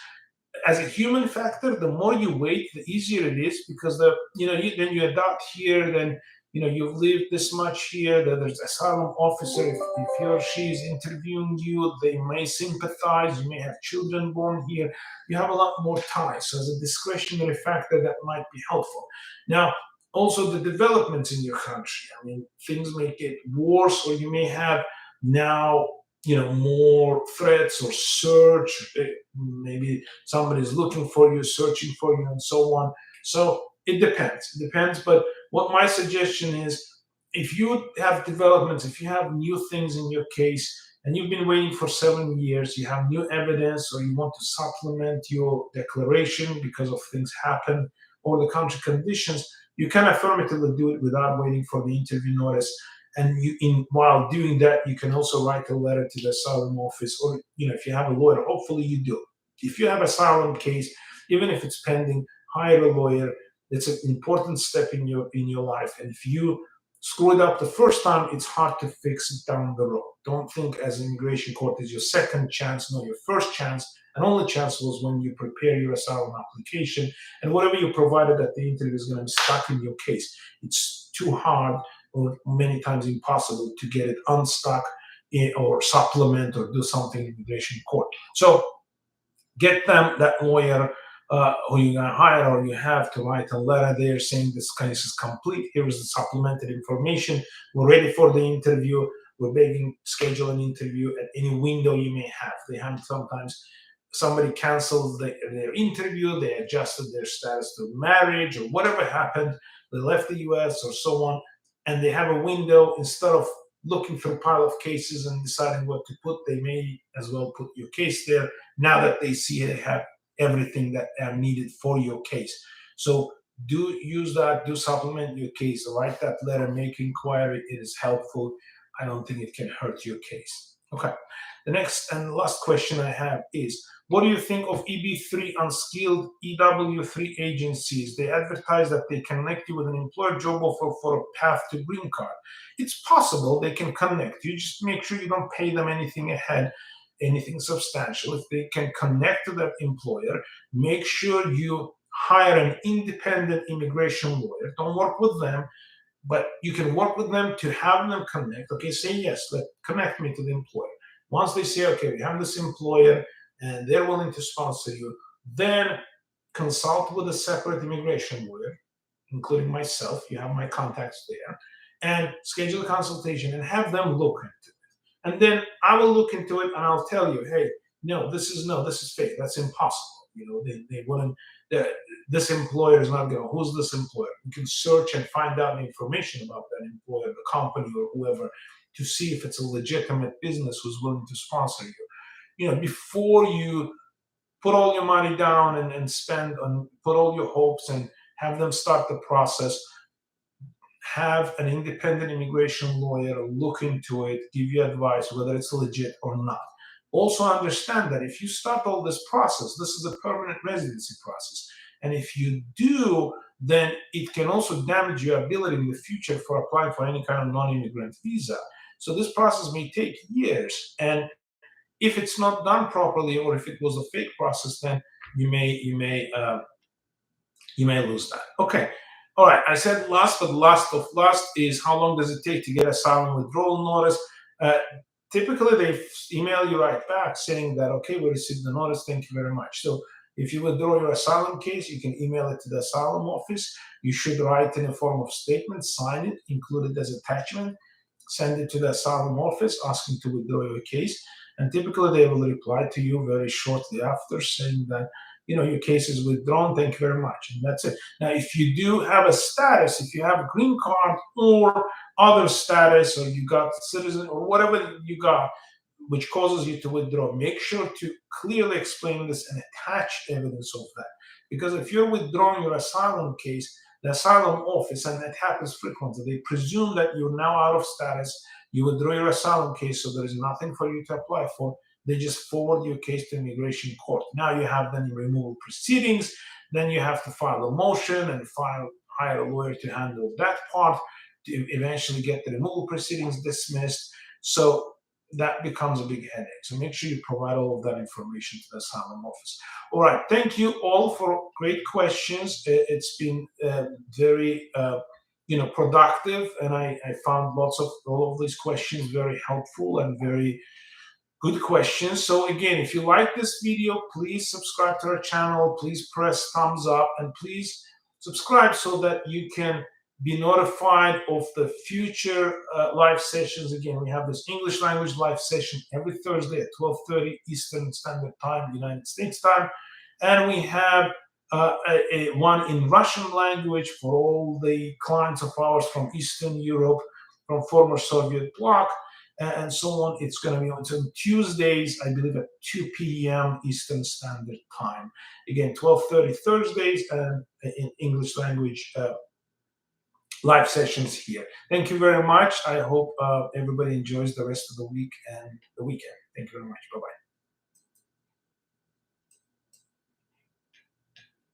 A: As a human factor, the more you wait, the easier it is, because then you adopt here, then you've lived this much here, that there's asylum officer, if he or she is interviewing you, they may sympathize, you may have children born here, you have a lot more time. So as a discretionary factor, that might be helpful. Now, also the developments in your country, I mean, things may get worse, or you may have now more threats or search, maybe somebody's looking for you, searching for you, and so on. So it depends. But what my suggestion is, if you have developments, if you have new things in your case, and you've been waiting for 7 years, you have new evidence, or you want to supplement your declaration because of things happen or the country conditions, you can affirmatively do it without waiting for the interview notice. And while doing that, you can also write a letter to the asylum office, or if you have a lawyer, hopefully you do. If you have asylum case, even if it's pending, hire a lawyer. It's an important step in your life. And if you screw it up the first time, it's hard to fix it down the road. Don't think as immigration court is your second chance. No, your first chance and only chance was when you prepare your asylum application, and whatever you provided at the interview is going to be stuck in your case. It's too hard, or many times impossible, to get it unstuck or supplement or do something in immigration court. So get that lawyer who you're going to hire, or you have to write a letter there saying this case is complete. Here is the supplemented information. We're ready for the interview. We're begging schedule an interview at any window you may have. They have sometimes somebody cancels their interview, they adjusted their status to marriage or whatever happened, they left the US or so on, and they have a window. Instead of looking through a pile of cases and deciding what to put, they may as well put your case there now that they see they have everything that are needed for your case. So do use that, do supplement your case, write that letter, make inquiry. It is helpful. I don't think it can hurt your case. Okay. The next and last question I have is, what do you think of EB3 unskilled EW3 agencies? They advertise that they connect you with an employer job offer for a path to green card. It's possible they can connect you. Just make sure you don't pay them anything ahead, anything substantial. If they can connect to that employer, make sure you hire an independent immigration lawyer. Don't work with them, but you can work with them to have them connect. Okay, say yes, connect me to the employer. Once they say, okay, we have this employer and they're willing to sponsor you, then consult with a separate immigration lawyer, including myself. You have my contacts there, and schedule a consultation and have them look into it. And then I will look into it and I'll tell you, hey, this is fake. That's impossible. They wouldn't. This employer is not going to. Who's this employer? You can search and find out information about that employer, the company, or whoever, to see if it's a legitimate business who's willing to sponsor you. Before you put all your money down and put all your hopes and have them start the process, have an independent immigration lawyer look into it, give you advice whether it's legit or not. Also understand that if you start all this process, this is a permanent residency process. And if you do, then it can also damage your ability in the future for applying for any kind of non-immigrant visa. So this process may take years. And if it's not done properly, or if it was a fake process, then you may lose that. Okay. All right. I said last, but last of last is, how long does it take to get asylum withdrawal notice? Typically, they email you right back saying that, okay, we received the notice. Thank you very much. So if you withdraw your asylum case, you can email it to the asylum office. You should write in a form of statement, sign it, include it as attachment, send it to the asylum office asking to withdraw your case. And typically, they will reply to you very shortly after saying that, your case is withdrawn. Thank you very much. And that's it. Now, if you do have a status, if you have a green card or other status, or you got citizen or whatever you got, which causes you to withdraw, make sure to clearly explain this and attach evidence of that. Because if you're withdrawing your asylum case, the asylum office, and that happens frequently, they presume that you're now out of status, you withdraw your asylum case, so there is nothing for you to apply for. They just forward your case to immigration court. Now you have then removal proceedings, then you have to file a motion and hire a lawyer to handle that part, to eventually get the removal proceedings dismissed. So that becomes a big headache. So make sure you provide all of that information to the asylum office. All right, thank you all for great questions. It's been very productive, and I found all of these questions very helpful and very good questions. So again, if you like this video, please subscribe to our channel, please press thumbs up, and please subscribe so that you can be notified of the future live sessions. Again, we have this English language live session every Thursday at 12:30 Eastern Standard Time, United States time. And we have one in Russian language for all the clients of ours from Eastern Europe, from former Soviet bloc, and so on. It's going to be on Tuesdays, I believe, at 2 p.m. Eastern Standard Time. Again, 12:30 Thursdays, and in English language live sessions here. Thank you very much. I hope everybody enjoys the rest of the week and the weekend. Thank you very much. Bye-bye.